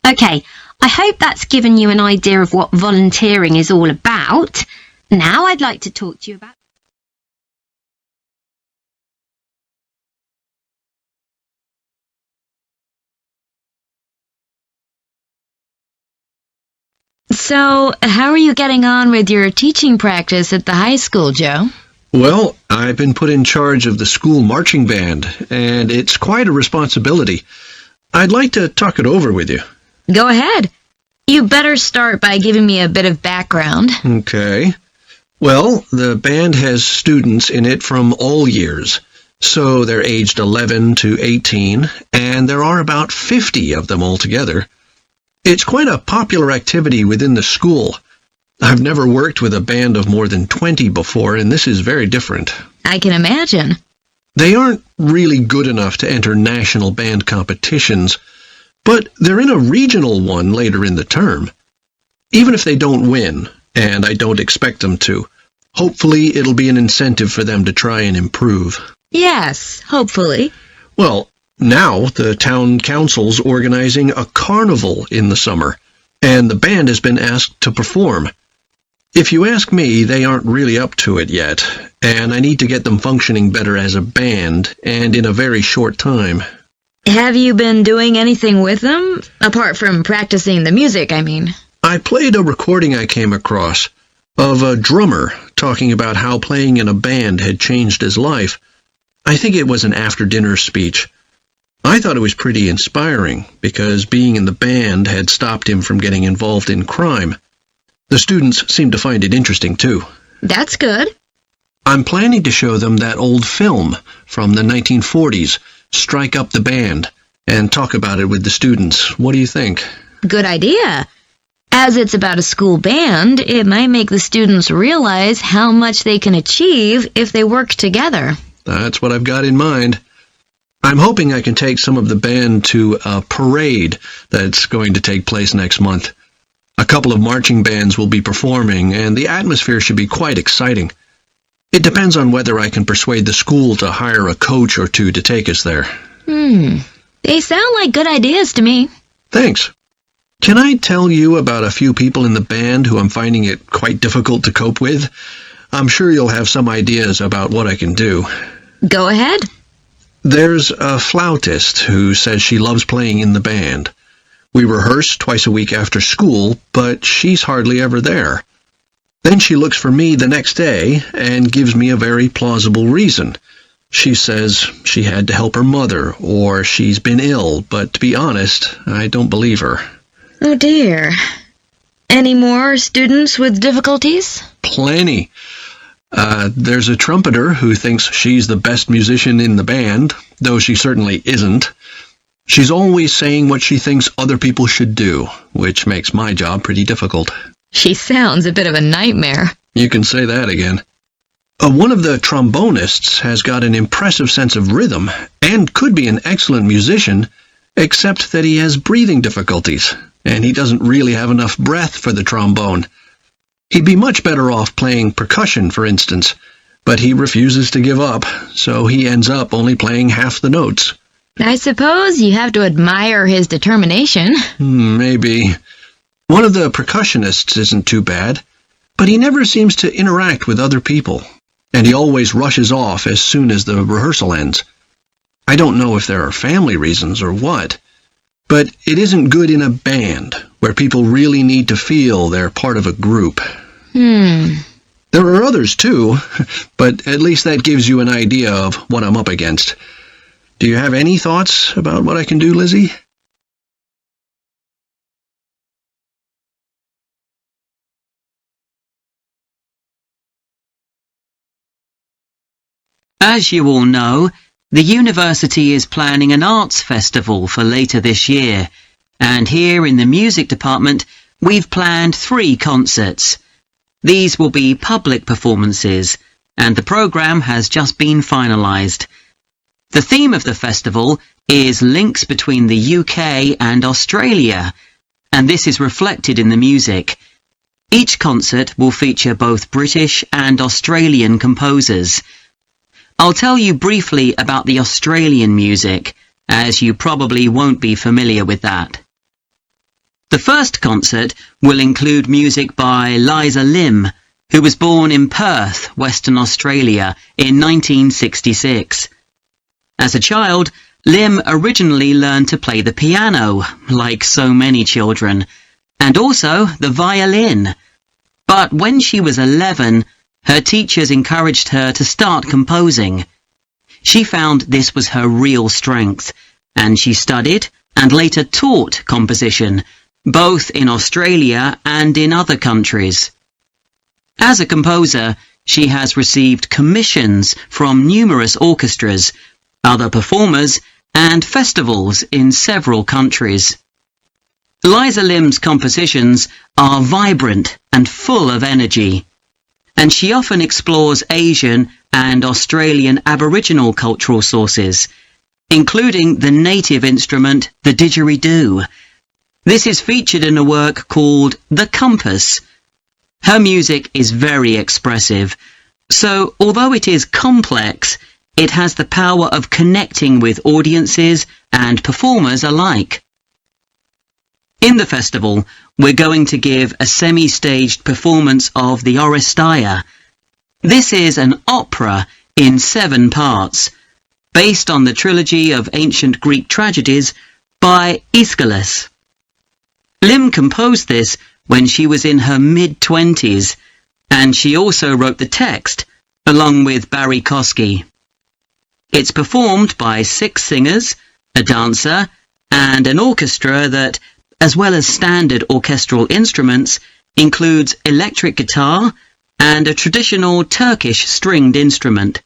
Okay, I hope that's given you an idea of what volunteering is all about. Now I'd like to talk to you about So, how are you getting on with your teaching practice at the high school, Joe? Well, I've been put in charge of the school marching band, and it's quite a responsibility. I'd like to talk it over with you. Go ahead. You better start by giving me a bit of background. Okay. Well, the band has students in it from all years. So they're aged 11 to 18, and there are about 50 of them altogether. It's quite a popular activity within the school. I've never worked with a band of more than 20 before, and this is very different. I can imagine. They aren't really good enough to enter national band competitions, but they're in a regional one later in the term. Even if they don't win, and I don't expect them to, hopefully it'll be an incentive for them to try and improve. Yes, hopefully. Well, now the town council's organizing a carnival in the summer, and the band has been asked to perform. If you ask me, they aren't really up to it yet, and I need to get them functioning better as a band, and in a very short time. Have you been doing anything with them? Apart from practicing the music, I mean. I played a recording I came across of a drummer talking about how playing in a band had changed his life. I think it was an after-dinner speech. I thought it was pretty inspiring, because being in the band had stopped him from getting involved in crime. The students seemed to find it interesting, too. That's good. I'm planning to show them that old film from the 1940s, Strike Up the Band, and talk about it with the students. What do you think? Good idea. As it's about a school band, it might make the students realize how much they can achieve if they work together. That's what I've got in mind. I'm hoping I can take some of the band to a parade that's going to take place next month. A couple of marching bands will be performing, and the atmosphere should be quite exciting. It depends on whether I can persuade the school to hire a coach or two to take us there. They sound like good ideas to me. Thanks. Can I tell you about a few people in the band who I'm finding it quite difficult to cope with? I'm sure you'll have some ideas about what I can do. Go ahead. There's a flautist who says she loves playing in the band. We rehearse twice a week after school, but she's hardly ever there. Then she looks for me the next day and gives me a very plausible reason. She says she had to help her mother, or she's been ill, but to be honest, I don't believe her. Oh dear. Any more students with difficulties? Plenty. There's a trumpeter who thinks she's the best musician in the band, though she certainly isn't. She's always saying what she thinks other people should do, which makes my job pretty difficult. She sounds a bit of a nightmare. You can say that again. One of the trombonists has got an impressive sense of rhythm and could be an excellent musician, except that he has breathing difficulties, and he doesn't really have enough breath for the trombone. He'd be much better off playing percussion, for instance, but he refuses to give up, so he ends up only playing half the notes. I suppose you have to admire his determination. Maybe. One of the percussionists isn't too bad, but he never seems to interact with other people, and he always rushes off as soon as the rehearsal ends. I don't know if there are family reasons or what, but it isn't good in a band, where people really need to feel they're part of a group. There are others too, but at least that gives you an idea of what I'm up against. Do you have any thoughts about what I can do, Lizzie? As you all know, the university is planning an arts festival for later this year, and here in the music department we've planned 3 concerts. These will be public performances, and the programme has just been finalised. The theme of the festival is links between the UK and Australia, and this is reflected in the music. Each concert will feature both British and Australian composers. I'll tell you briefly about the Australian music, as you probably won't be familiar with that. The first concert will include music by Liza Lim, who was born in Perth, Western Australia, in 1966. As a child, Lim originally learned to play the piano, like so many children, and also the violin. But when she was 11, her teachers encouraged her to start composing. She found this was her real strength, and she studied and later taught composition, both in Australia and in other countries. As a composer, she has received commissions from numerous orchestras, other performers, and festivals in several countries. Liza Lim's compositions are vibrant and full of energy, and she often explores Asian and Australian Aboriginal cultural sources, including the native instrument, the didgeridoo. This is featured in a work called The Compass. Her music is very expressive, so although it is complex, it has the power of connecting with audiences and performers alike. In the festival, we're going to give a semi-staged performance of the Oresteia. This is an opera in 7 parts, based on the trilogy of ancient Greek tragedies by Aeschylus. Lim composed this when she was in her mid-20s, and she also wrote the text, along with Barry Kosky. It's performed by 6 singers, a dancer, and an orchestra that, as well as standard orchestral instruments, includes electric guitar and a traditional Turkish stringed instrument.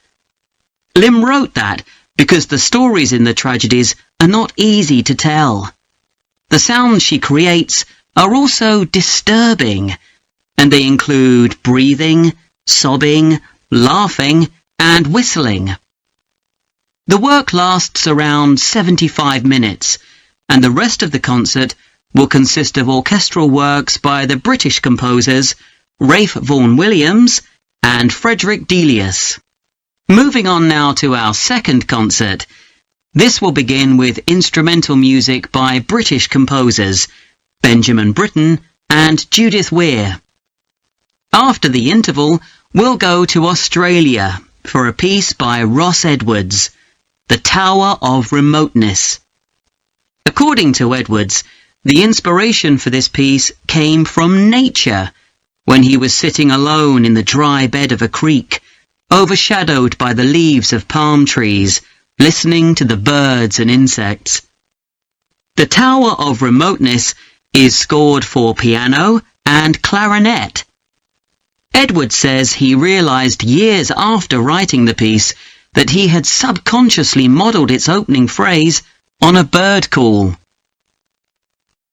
Lim wrote that because the stories in the tragedies are not easy to tell. The sounds she creates are also disturbing, and they include breathing, sobbing, laughing, and whistling. The work lasts around 75 minutes, and the rest of the concert will consist of orchestral works by the British composers Ralph Vaughan Williams and Frederick Delius. Moving on now to our second concert. This will begin with instrumental music by British composers Benjamin Britten and Judith Weir. After the interval, we'll go to Australia for a piece by Ross Edwards, The Tower of Remoteness. According to Edwards, the inspiration for this piece came from nature, when he was sitting alone in the dry bed of a creek, overshadowed by the leaves of palm trees, listening to the birds and insects. The Tower of Remoteness is scored for piano and clarinet. Edwards says he realized years after writing the piece that he had subconsciously modelled its opening phrase on a bird call.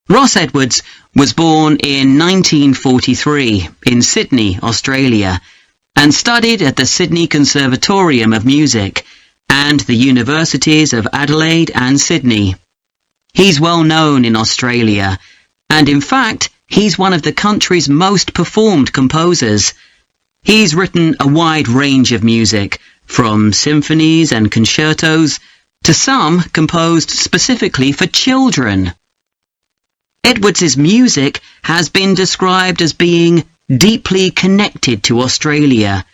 Ross Edwards was born in 1943 in Sydney, Australia, and studied at the Sydney Conservatorium of Music and the Universities of Adelaide and Sydney. He's well known in Australia, and in fact, he's one of the country's most performed composers. He's written a wide range of music, from symphonies and concertos to some composed specifically for children. Edwards's music has been described as being deeply connected to Australia,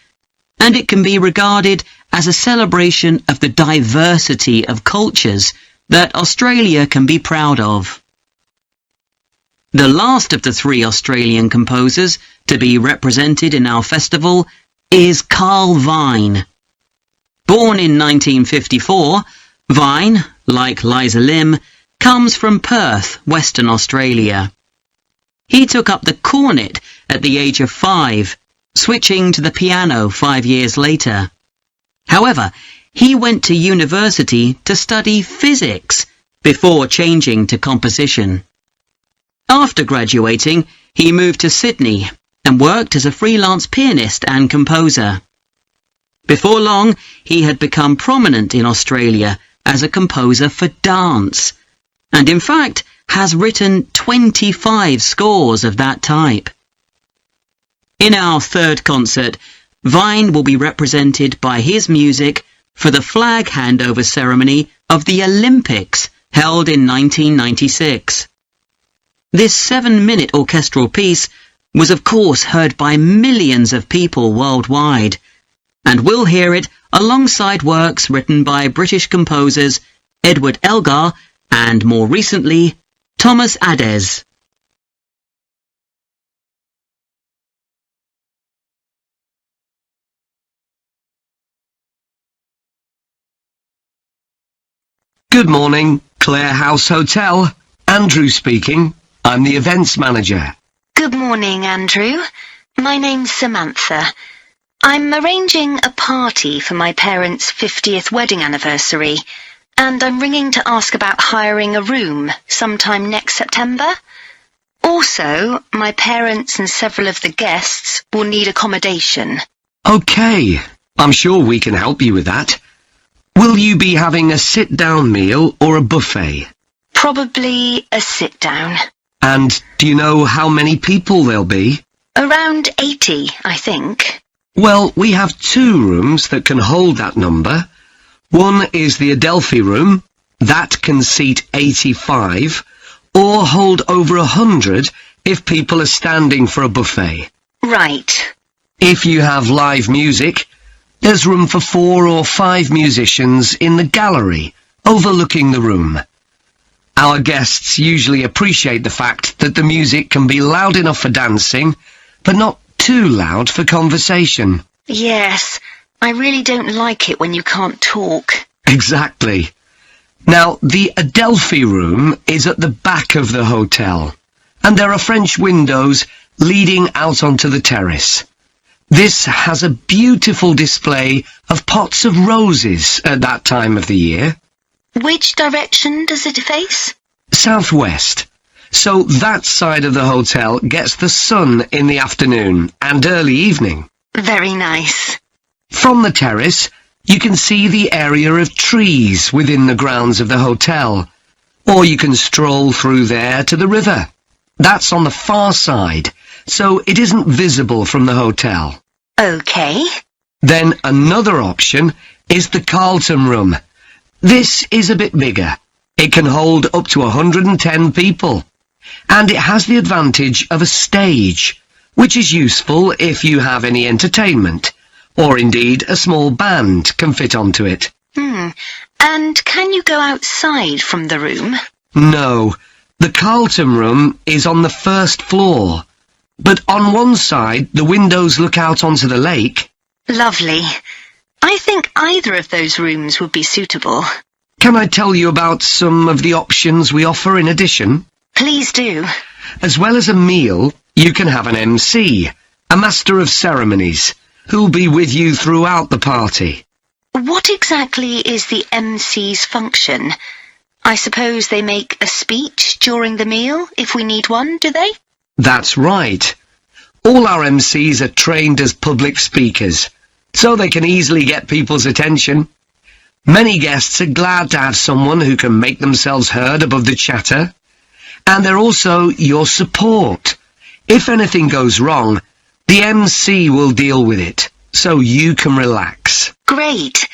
and it can be regarded as a celebration of the diversity of cultures that Australia can be proud of. The last of the 3 Australian composers to be represented in our festival is Carl Vine. Born in 1954, Vine, like Liza Lim, comes from Perth, Western Australia. He took up the cornet at the age of 5, switching to the piano 5 years later. However, he went to university to study physics before changing to composition. After graduating, he moved to Sydney and worked as a freelance pianist and composer. Before long, he had become prominent in Australia as a composer for dance, and in fact has written 25 scores of that type. In our third concert, Vine will be represented by his music for the flag handover ceremony of the Olympics held in 1996. This 7-minute orchestral piece was of course heard by millions of people worldwide, and we'll hear it alongside works written by British composers Edward Elgar and, more recently, Thomas Adès. Good morning, Clare House Hotel. Andrew speaking. I'm the events manager. Good morning, Andrew. My name's Samantha. I'm arranging a party for my parents' 50th wedding anniversary, and I'm ringing to ask about hiring a room sometime next September. Also, my parents and several of the guests will need accommodation. Okay, I'm sure we can help you with that. Will you be having a sit-down meal or a buffet? Probably a sit-down. And do you know how many people there'll be? Around 80, I think. Well, we have 2 rooms that can hold that number. One is the Adelphi room. That can seat 85, or hold over 100 if people are standing for a buffet. Right. If you have live music, there's room for 4 or 5 musicians in the gallery, overlooking the room. Our guests usually appreciate the fact that the music can be loud enough for dancing, but not too loud for conversation. Yes, I really don't like it when you can't talk. Exactly. Now, the Adelphi room is at the back of the hotel, and there are French windows leading out onto the terrace. This has a beautiful display of pots of roses at that time of the year. Which direction does it face? Southwest. So that side of the hotel gets the sun in the afternoon and early evening. Very nice. From the terrace, you can see the area of trees within the grounds of the hotel, or you can stroll through there to the river. That's on the far side, so it isn't visible from the hotel. Okay. Then another option is the Carlton room. This is a bit bigger. It can hold up to 110 people, and it has the advantage of a stage, which is useful if you have any entertainment, or indeed a small band can fit onto it. And can you go outside from the room? No, the Carlton room is on the first floor, but on one side the windows look out onto the lake. Lovely. I think either of those rooms would be suitable. Can I tell you about some of the options we offer in addition? Please do. As well as a meal, you can have an MC, a master of ceremonies, who'll be with you throughout the party. What exactly is the MC's function? I suppose they make a speech during the meal, if we need one, do they? That's right. All our MCs are trained as public speakers, so they can easily get people's attention. Many guests are glad to have someone who can make themselves heard above the chatter. And they're also your support. If anything goes wrong, the MC will deal with it, so you can relax. Great.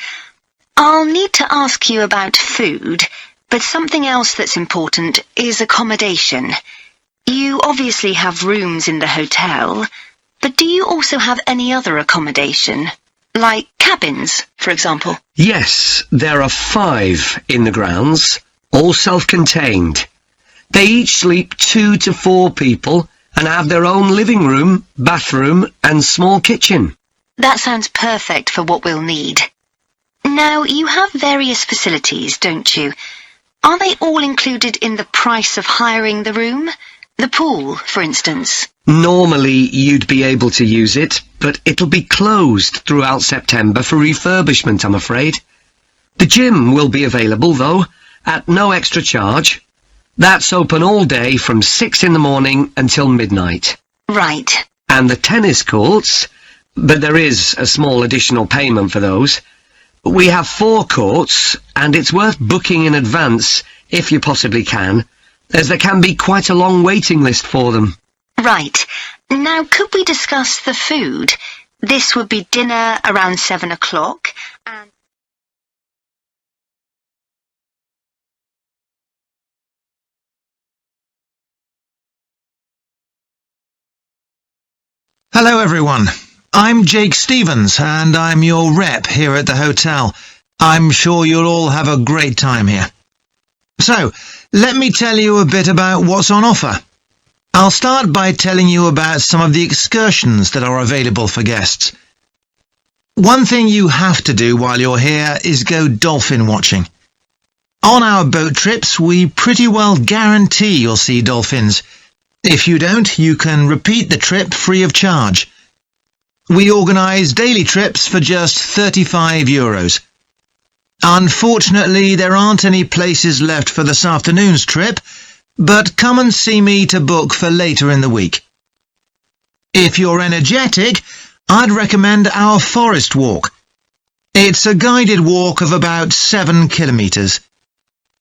I'll need to ask you about food, but something else that's important is accommodation. You obviously have rooms in the hotel, but do you also have any other accommodation? Like cabins, for example? Yes, there are 5 in the grounds, all self-contained. They each sleep 2 to 4 people and have their own living room, bathroom and small kitchen. That sounds perfect for what we'll need. Now, you have various facilities, don't you? Are they all included in the price of hiring the room? The pool, for instance? Normally you'd be able to use it, but it'll be closed throughout September for refurbishment, I'm afraid. The gym will be available, though, at no extra charge. That's open all day from 6 in the morning until midnight. Right. And the tennis courts, but there is a small additional payment for those. We have 4 courts, and it's worth booking in advance, if you possibly can, as there can be quite a long waiting list for them. Right. Now, could we discuss the food? This would be dinner around 7 o'clock, and... Hello everyone. I'm Jake Stevens and I'm your rep here at the hotel. I'm sure you'll all have a great time here. So, let me tell you a bit about what's on offer. I'll start by telling you about some of the excursions that are available for guests. One thing you have to do while you're here is go dolphin watching. On our boat trips, we pretty well guarantee you'll see dolphins. If you don't, you can repeat the trip free of charge. We organise daily trips for just €35. Unfortunately, there aren't any places left for this afternoon's trip, but come and see me to book for later in the week. If you're energetic, I'd recommend our forest walk. It's a guided walk of about 7 kilometres.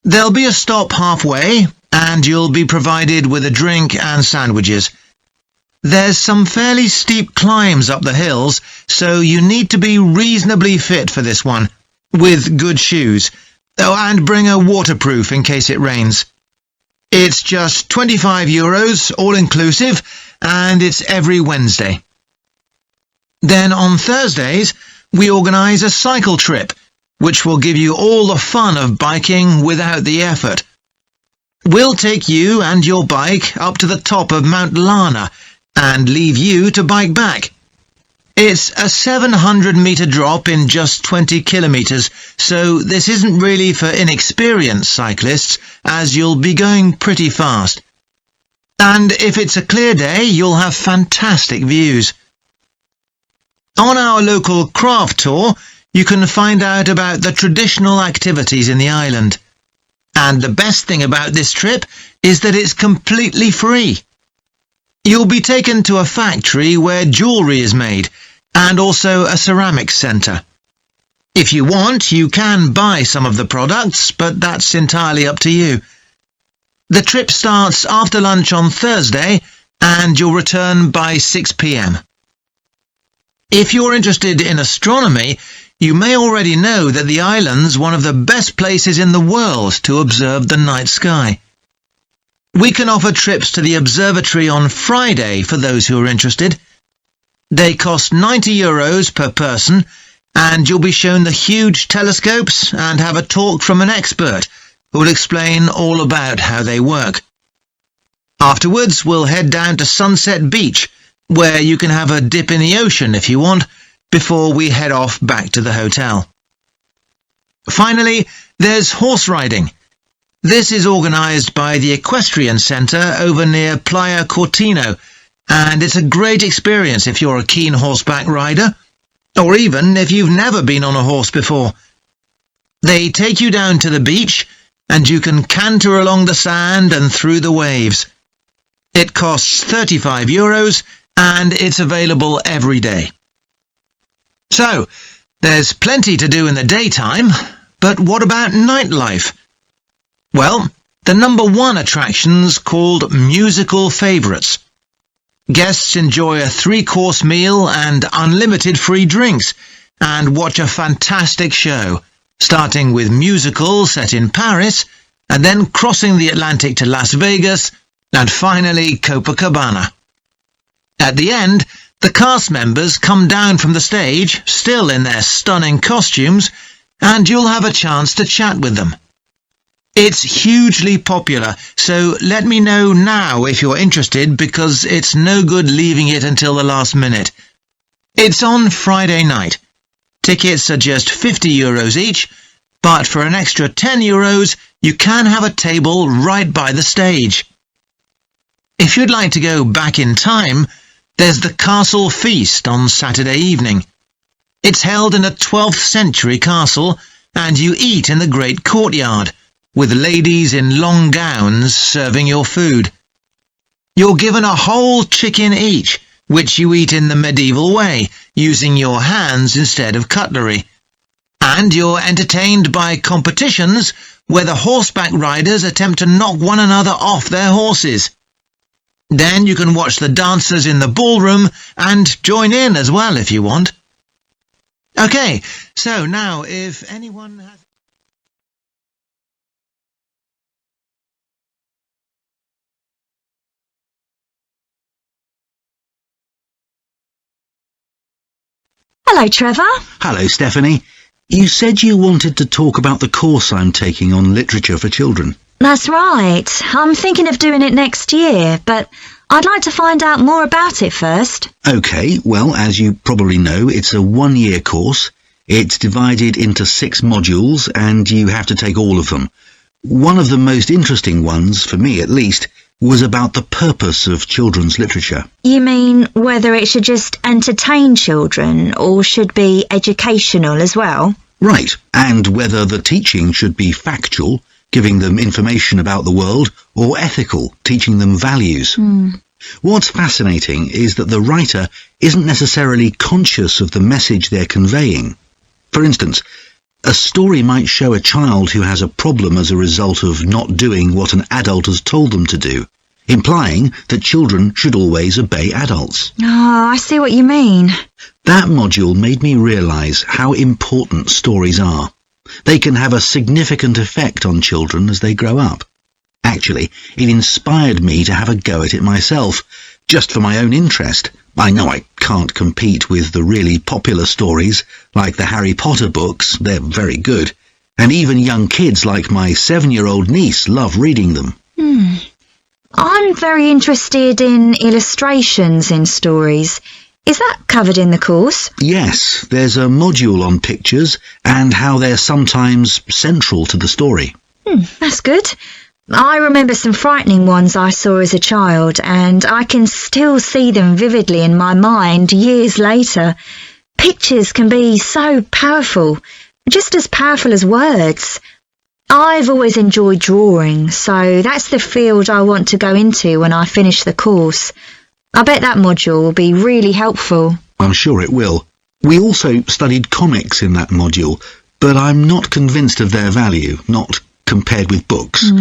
There'll be a stop halfway, and you'll be provided with a drink and sandwiches. There's some fairly steep climbs up the hills, so you need to be reasonably fit for this one, with good shoes. Oh, and bring a waterproof in case it rains. It's just €25, all-inclusive, and it's every Wednesday. Then on Thursdays, we organise a cycle trip, which will give you all the fun of biking without the effort. We'll take you and your bike up to the top of Mount Lana and leave you to bike back. It's a 700-metre drop in just 20 kilometres, so this isn't really for inexperienced cyclists, as you'll be going pretty fast. And if it's a clear day, you'll have fantastic views. On our local craft tour, you can find out about the traditional activities in the island. And the best thing about this trip is that it's completely free. You'll be taken to a factory where jewellery is made, and also a ceramics centre. If you want, you can buy some of the products, but that's entirely up to you. The trip starts after lunch on Thursday, and you'll return by 6 p.m. If you're interested in astronomy, you may already know that the island's one of the best places in the world to observe the night sky. We can offer trips to the observatory on Friday for those who are interested. They cost €90 per person, and you'll be shown the huge telescopes and have a talk from an expert who will explain all about how they work. Afterwards, we'll head down to Sunset Beach, where you can have a dip in the ocean if you want, before we head off back to the hotel. Finally, there's horse riding. This is organised by the Equestrian Centre over near Playa Cortino, and it's a great experience if you're a keen horseback rider, or even if you've never been on a horse before. They take you down to the beach, and you can canter along the sand and through the waves. It costs €35, and it's available every day. So, there's plenty to do in the daytime, but what about nightlife? Well, the number one attraction's called Musical Favourites. Guests enjoy a 3-course meal and unlimited free drinks, and watch a fantastic show, starting with musicals set in Paris, and then crossing the Atlantic to Las Vegas, and finally Copacabana. At the end, the cast members come down from the stage, still in their stunning costumes, and you'll have a chance to chat with them. It's hugely popular, so let me know now if you're interested, because it's no good leaving it until the last minute. It's on Friday night. Tickets are just €50 each, but for an extra €10, you can have a table right by the stage. If you'd like to go back in time, there's the Castle Feast on Saturday evening. It's held in a 12th century castle, and you eat in the great courtyard, with ladies in long gowns serving your food. You're given a whole chicken each, which you eat in the medieval way, using your hands instead of cutlery. And you're entertained by competitions where the horseback riders attempt to knock one another off their horses. Then you can watch the dancers in the ballroom and join in as well if you want. Okay, so now if anyone has... Hello, Trevor. Hello, Stephanie. You said you wanted to talk about the course I'm taking on literature for children. That's right. I'm thinking of doing it next year, but I'd like to find out more about it first. OK, well, as you probably know, it's a 1-year course. It's divided into 6 modules, and you have to take all of them. One of the most interesting ones, for me at least, was about the purpose of children's literature. You mean whether it should just entertain children or should be educational as well? Right, and whether the teaching should be factual, giving them information about the world, or ethical, teaching them values. What's fascinating is that the writer isn't necessarily conscious of the message they're conveying. For instance, a story might show a child who has a problem as a result of not doing what an adult has told them to do, implying that children should always obey adults. Oh, I see what you mean. That module made me realise how important stories are. They can have a significant effect on children as they grow up. Actually, it inspired me to have a go at it myself, just for my own interest. I know I can't compete with the really popular stories, like the Harry Potter books. They're very good. And even young kids like my 7-year-old niece love reading them. I'm very interested in illustrations in stories. Is that covered in the course? Yes, there's a module on pictures and how they're sometimes central to the story. That's good. I remember some frightening ones I saw as a child, and I can still see them vividly in my mind years later. Pictures can be so powerful, just as powerful as words. I've always enjoyed drawing, so that's the field I want to go into when I finish the course. I bet that module will be really helpful. I'm sure it will. We also studied comics in that module, but I'm not convinced of their value, not compared with books.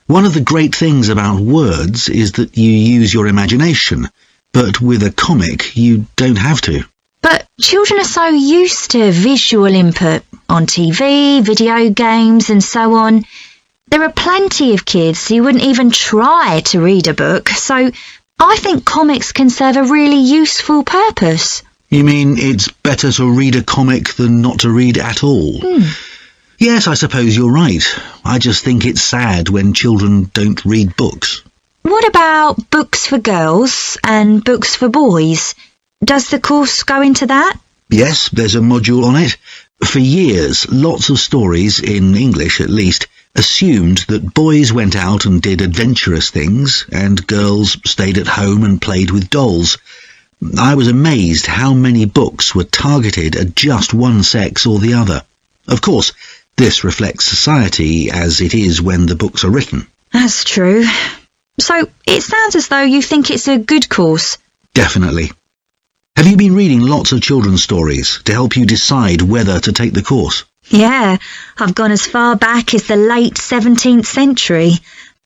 One of the great things about words is that you use your imagination, but with a comic you don't have to. But children are so used to visual input on TV, video games and so on. There are plenty of kids who wouldn't even try to read a book, so I think comics can serve a really useful purpose. You mean it's better to read a comic than not to read at all? Yes, I suppose you're right. I just think it's sad when children don't read books. What about books for girls and books for boys? Does the course go into that? Yes, there's a module on it. For years, lots of stories, in English at least, assumed that boys went out and did adventurous things, and girls stayed at home and played with dolls. I was amazed how many books were targeted at just one sex or the other. Of course, this reflects society as it is when the books are written. That's true. So it sounds as though you think it's a good course. Definitely. Have you been reading lots of children's stories to help you decide whether to take the course? Yeah, I've gone as far back as the late 17th century,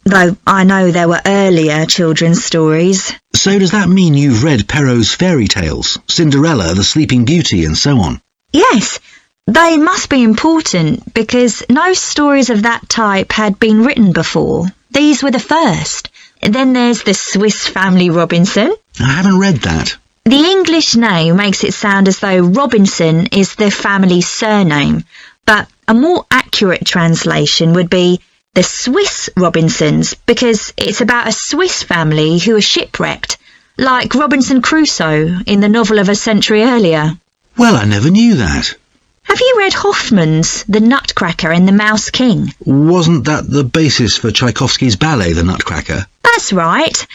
though I know there were earlier children's stories. So does that mean you've read Perrault's fairy tales, Cinderella, the Sleeping Beauty and so on? Yes, they must be important because no stories of that type had been written before. These were the first. Then there's the Swiss Family Robinson. I haven't read that. The English name makes it sound as though Robinson is the family's surname, but a more accurate translation would be the Swiss Robinsons, because it's about a Swiss family who are shipwrecked, like Robinson Crusoe in the novel of a century earlier. Well, I never knew that. Have you read Hoffmann's The Nutcracker and the Mouse King? Wasn't that the basis for Tchaikovsky's ballet, The Nutcracker? That's right.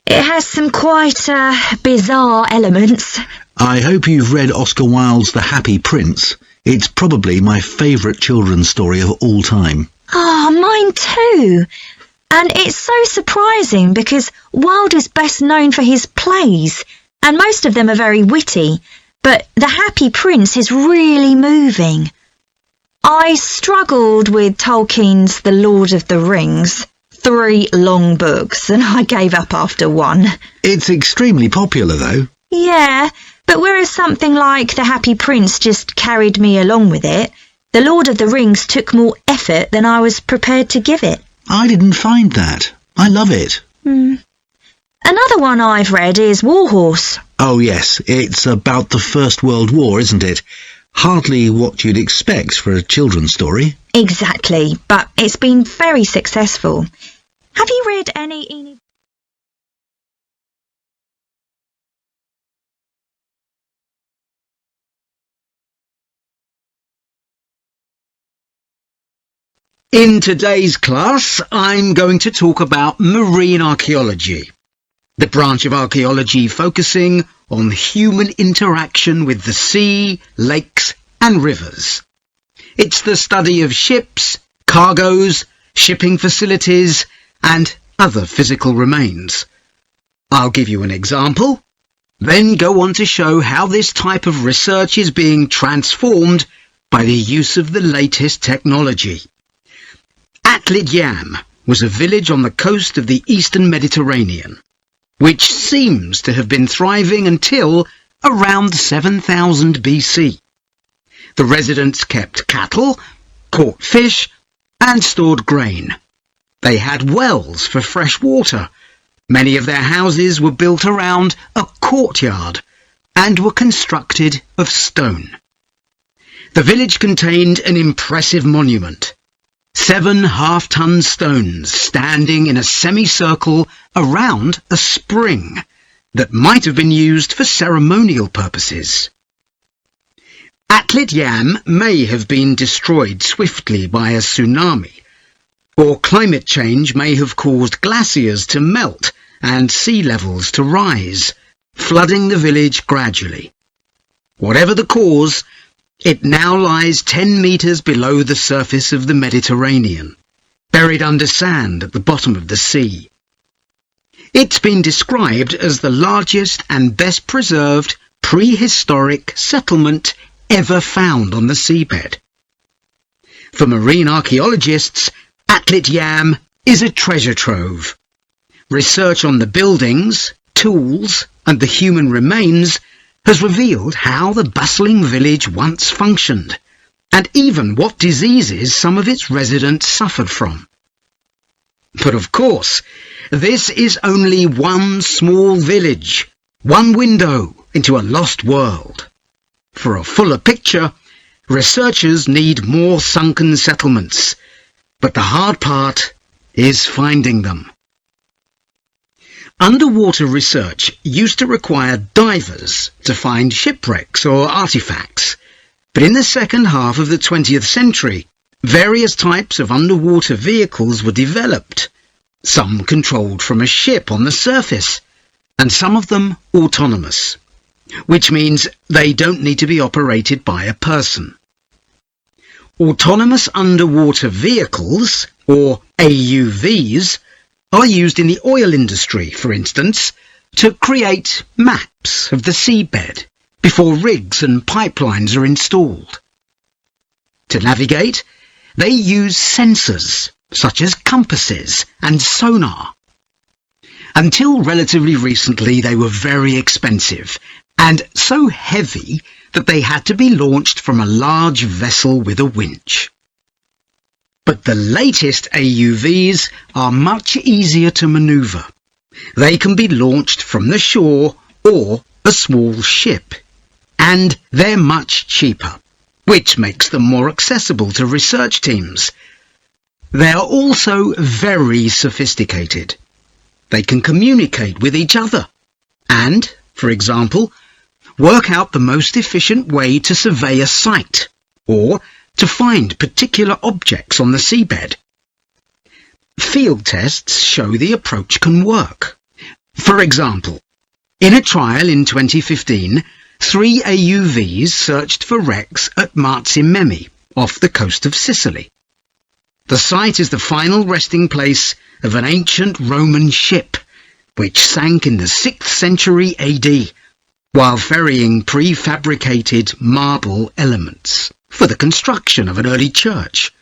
It has some quite bizarre elements. I hope you've read Oscar Wilde's The Happy Prince. It's probably my favourite children's story of all time. Oh, mine too. And it's so surprising because Wilde is best known for his plays, and most of them are very witty, but The Happy Prince is really moving. I struggled with Tolkien's The Lord of the Rings. 3 long books, and I gave up after 1. It's extremely popular, though. Yeah, but whereas something like The Happy Prince just carried me along with it, The Lord of the Rings took more effort than I was prepared to give it. I didn't find that. I love it. Another one I've read is War Horse. Oh, yes, it's about the First World War, isn't it? Hardly what you'd expect for a children's story. Exactly, but it's been very successful. Have you read any... In today's class, I'm going to talk about marine archaeology, the branch of archaeology focusing on human interaction with the sea, lakes and rivers. It's the study of ships, cargoes, shipping facilities and other physical remains. I'll give you an example, then go on to show how this type of research is being transformed by the use of the latest technology. Atlit Yam was a village on the coast of the eastern Mediterranean, which seems to have been thriving until around 7000 BC. The residents kept cattle, caught fish, and stored grain. They had wells for fresh water. Many of their houses were built around a courtyard and were constructed of stone. The village contained an impressive monument, 7 half-ton stones standing in a semicircle around a spring that might have been used for ceremonial purposes. Atlit Yam may have been destroyed swiftly by a tsunami, or climate change may have caused glaciers to melt and sea levels to rise, flooding the village gradually. Whatever the cause, it now lies 10 metres below the surface of the Mediterranean, buried under sand at the bottom of the sea. It's been described as the largest and best preserved prehistoric settlement ever found on the seabed. For marine archaeologists, Atlit Yam is a treasure trove. Research on the buildings, tools, and the human remains has revealed how the bustling village once functioned, and even what diseases some of its residents suffered from. But of course, this is only one small village, one window into a lost world. For a fuller picture, researchers need more sunken settlements, but the hard part is finding them. Underwater research used to require divers to find shipwrecks or artifacts, but in the second half of the 20th century, various types of underwater vehicles were developed, some controlled from a ship on the surface, and some of them autonomous, which means they don't need to be operated by a person. Autonomous underwater vehicles, or AUVs, are used in the oil industry, for instance, to create maps of the seabed before rigs and pipelines are installed. To navigate, they use sensors, such as compasses and sonar. Until relatively recently, they were very expensive and so heavy that they had to be launched from a large vessel with a winch. But the latest AUVs are much easier to manoeuvre. They can be launched from the shore or a small ship, and they're much cheaper, which makes them more accessible to research teams. They are also very sophisticated. They can communicate with each other and, for example, work out the most efficient way to survey a site or to find particular objects on the seabed. Field tests show the approach can work. For example, in a trial in 2015, 3 AUVs searched for wrecks at Marsimemi, off the coast of Sicily. The site is the final resting place of an ancient Roman ship, which sank in the 6th century AD, while ferrying prefabricated marble elements for the construction of an early church.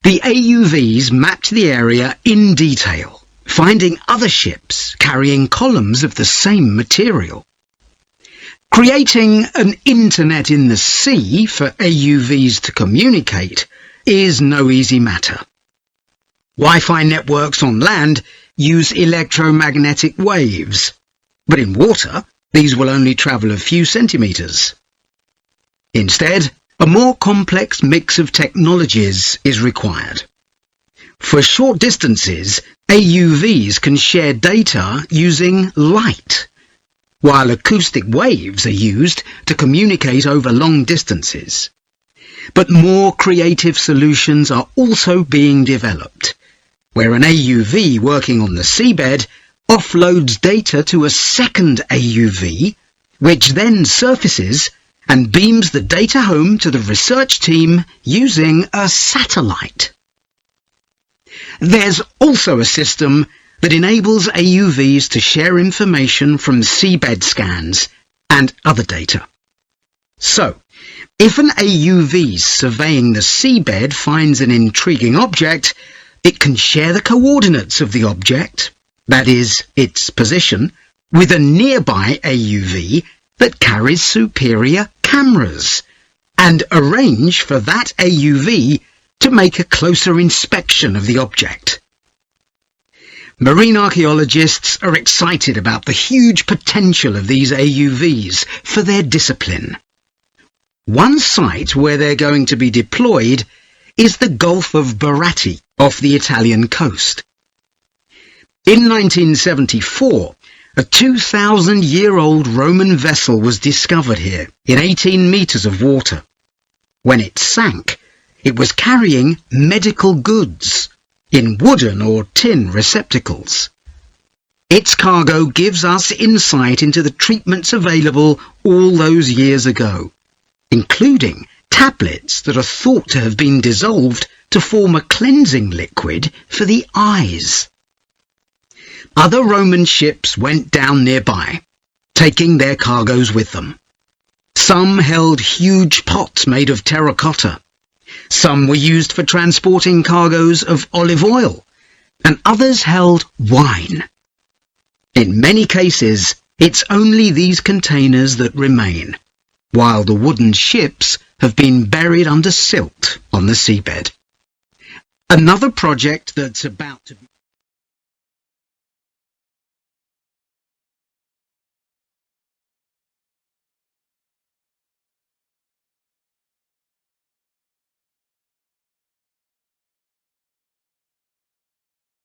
The AUVs mapped the area in detail, finding other ships carrying columns of the same material. Creating an internet in the sea for AUVs to communicate is no easy matter. Wi-Fi networks on land use electromagnetic waves, but in water, these will only travel a few centimetres. Instead, a more complex mix of technologies is required. For short distances, AUVs can share data using light, while acoustic waves are used to communicate over long distances. But more creative solutions are also being developed, where an AUV working on the seabed offloads data to a second AUV, which then surfaces and beams the data home to the research team using a satellite. There's also a system that enables AUVs to share information from seabed scans and other data. So, if an AUV surveying the seabed finds an intriguing object, it can share the coordinates of the object, that is, its position, with a nearby AUV that carries superior cameras, and arrange for that AUV to make a closer inspection of the object. Marine archaeologists are excited about the huge potential of these AUVs for their discipline. One site where they're going to be deployed is the Gulf of Baratti off the Italian coast. In 1974, a 2,000-year-old Roman vessel was discovered here in 18 meters of water. When it sank, it was carrying medical goods in wooden or tin receptacles. Its cargo gives us insight into the treatments available all those years ago, including tablets that are thought to have been dissolved to form a cleansing liquid for the eyes. Other Roman ships went down nearby, taking their cargoes with them. Some held huge pots made of terracotta. Some were used for transporting cargoes of olive oil, and others held wine. In many cases, it's only these containers that remain, while the wooden ships have been buried under silt on the seabed. Another project that's about to be